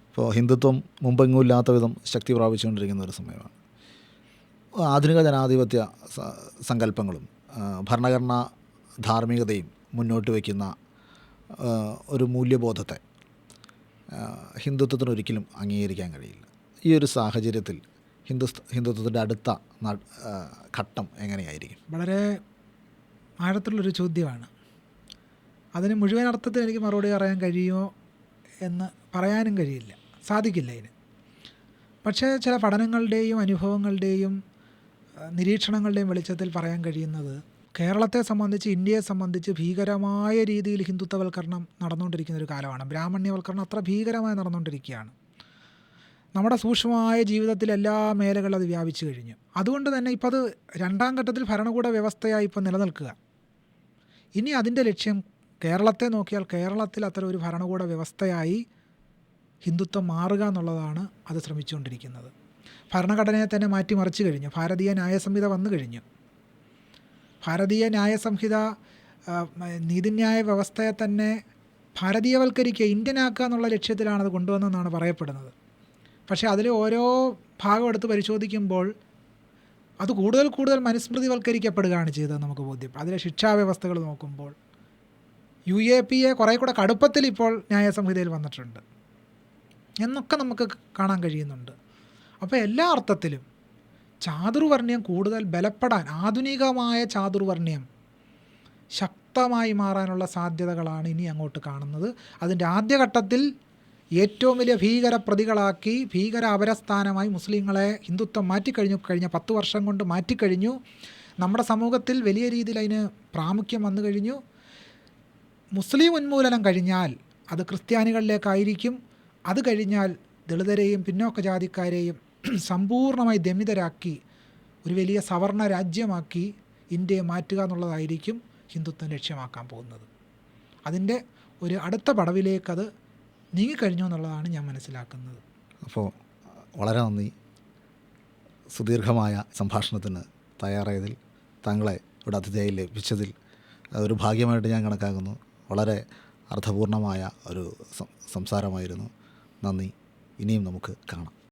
ഇപ്പോൾ ഹിന്ദുത്വം മുമ്പെങ്ങും ഇല്ലാത്ത വിധം ശക്തി പ്രാപിച്ചുകൊണ്ടിരിക്കുന്ന ഒരു സമയമാണ്. ആധുനിക ജനാധിപത്യ സങ്കല്പങ്ങളും ഭരണഘടനാ ധാർമ്മികതയും മുന്നോട്ട് വയ്ക്കുന്ന ഒരു മൂല്യബോധത്തെ ഹിന്ദുത്വത്തിന് ഒരിക്കലും അംഗീകരിക്കാൻ കഴിയില്ല. ഈ ഒരു സാഹചര്യത്തിൽ ഹിന്ദുത്വത്തിൻ്റെ അടുത്ത ഘട്ടം എങ്ങനെയായിരിക്കും? വളരെ ആഴത്തിലുള്ളൊരു ചോദ്യമാണ്. അതിന് മുഴുവൻ അർത്ഥത്തിൽ എനിക്ക് മറുപടി പറയാൻ കഴിയുമോ എന്ന് പറയാനും കഴിയില്ല, സാധിക്കില്ല അതിന്. പക്ഷേ ചില പഠനങ്ങളുടെയും അനുഭവങ്ങളുടെയും നിരീക്ഷണങ്ങളുടെയും വെളിച്ചത്തിൽ പറയാൻ കഴിയുന്നത്, കേരളത്തെ സംബന്ധിച്ച്, ഇന്ത്യയെ സംബന്ധിച്ച് ഭീകരമായ രീതിയിൽ ഹിന്ദുത്വവൽക്കരണം നടന്നുകൊണ്ടിരിക്കുന്ന ഒരു കാലമാണ്. ബ്രാഹ്മണ്യവൽക്കരണം അത്ര ഭീകരമായി നടന്നുകൊണ്ടിരിക്കുകയാണ്. നമ്മുടെ സൂക്ഷ്മമായ ജീവിതത്തിൽ എല്ലാ മേഖലകളും അത് വ്യാപിച്ചു കഴിഞ്ഞു. അതുകൊണ്ട് തന്നെ ഇപ്പോൾ അത് 2ാം ഘട്ടത്തിൽ ഭരണകൂട വ്യവസ്ഥയായി ഇപ്പോൾ നിലനിൽക്കുക. ഇനി അതിൻ്റെ ലക്ഷ്യം, കേരളത്തെ നോക്കിയാൽ കേരളത്തിൽ അത്തരം ഒരു ഭരണകൂട വ്യവസ്ഥയായി ഹിന്ദുത്വം മാറുക എന്നുള്ളതാണ് അത് ശ്രമിച്ചുകൊണ്ടിരിക്കുന്നത്. ഭരണഘടനയെ തന്നെ മാറ്റിമറിച്ചു കഴിഞ്ഞു. ഭാരതീയ ന്യായസംഹിത വന്നു കഴിഞ്ഞു. ഭാരതീയ ന്യായസംഹിത നീതിന്യായ വ്യവസ്ഥയെ തന്നെ ഭാരതീയവൽക്കരിക്കുക, ഇന്ത്യനാക്കുക എന്നുള്ള ലക്ഷ്യത്തിലാണ് അത് കൊണ്ടുവന്നതെന്നാണ് പറയപ്പെടുന്നത്. പക്ഷേ അതിൽ ഓരോ ഭാഗം എടുത്ത് പരിശോധിക്കുമ്പോൾ അത് കൂടുതൽ മനുസ്മൃതിവൽക്കരിക്കപ്പെടുകയാണ് ചെയ്തത് നമുക്ക് ബോധ്യം. അതിലെ ശിക്ഷാവ്യവസ്ഥകൾ നോക്കുമ്പോൾ UAPA കുറേ കൂടെ കടുപ്പത്തിൽ ഇപ്പോൾ ന്യായസംഹിതയിൽ വന്നിട്ടുണ്ട് എന്നൊക്കെ നമുക്ക് കാണാൻ കഴിയുന്നുണ്ട്. അപ്പോൾ എല്ലാ അർത്ഥത്തിലും ചാതുർവർണ്ണ്യം കൂടുതൽ ബലപ്പെടാൻ, ആധുനികമായ ചാതുർവർണ്ണ്യം ശക്തമായി മാറാനുള്ള സാധ്യതകളാണ് ഇനി അങ്ങോട്ട് കാണുന്നത്. അതിൻ്റെ ആദ്യഘട്ടത്തിൽ ഏറ്റവും വലിയ ഭീകര പ്രതികളാക്കി, ഭീകര അപരസ്ഥാനമായി മുസ്ലിങ്ങളെ ഹിന്ദുത്വം മാറ്റിക്കഴിഞ്ഞു. കഴിഞ്ഞ 10 വർഷം കൊണ്ട് മാറ്റിക്കഴിഞ്ഞു. നമ്മുടെ സമൂഹത്തിൽ വലിയ രീതിയിൽ അതിന് പ്രാമുഖ്യം വന്നു കഴിഞ്ഞു. മുസ്ലിം ഉന്മൂലനം കഴിഞ്ഞാൽ അത് ക്രിസ്ത്യാനികളിലേക്കായിരിക്കും. അത് കഴിഞ്ഞാൽ ദളിതരെയും പിന്നോക്ക ജാതിക്കാരെയും സമ്പൂർണ്ണമായി ദമിതരാക്കി ഒരു വലിയ സവർണ രാജ്യമാക്കി ഇന്ത്യയെ മാറ്റുക എന്നുള്ളതായിരിക്കും ഹിന്ദുത്വം ലക്ഷ്യമാക്കാൻ പോകുന്നത്. അതിൻ്റെ ഒരു അടുത്ത പടവിലേക്കത് നീങ്ങിക്കഴിഞ്ഞു എന്നുള്ളതാണ് ഞാൻ മനസ്സിലാക്കുന്നത്. അപ്പോൾ വളരെ നന്ദി. സുദീർഘമായ സംഭാഷണത്തിന് തയ്യാറായതിൽ, താങ്കളെ ഇവിടെ അതിഥിയായി ലഭിച്ചതിൽ ഒരു ഭാഗ്യമായിട്ട് ഞാൻ കണക്കാക്കുന്നു. വളരെ അർത്ഥപൂർണമായ ഒരു സംസാരമായിരുന്നു. നന്ദി. ഇനിയും നമുക്ക് കാണാം.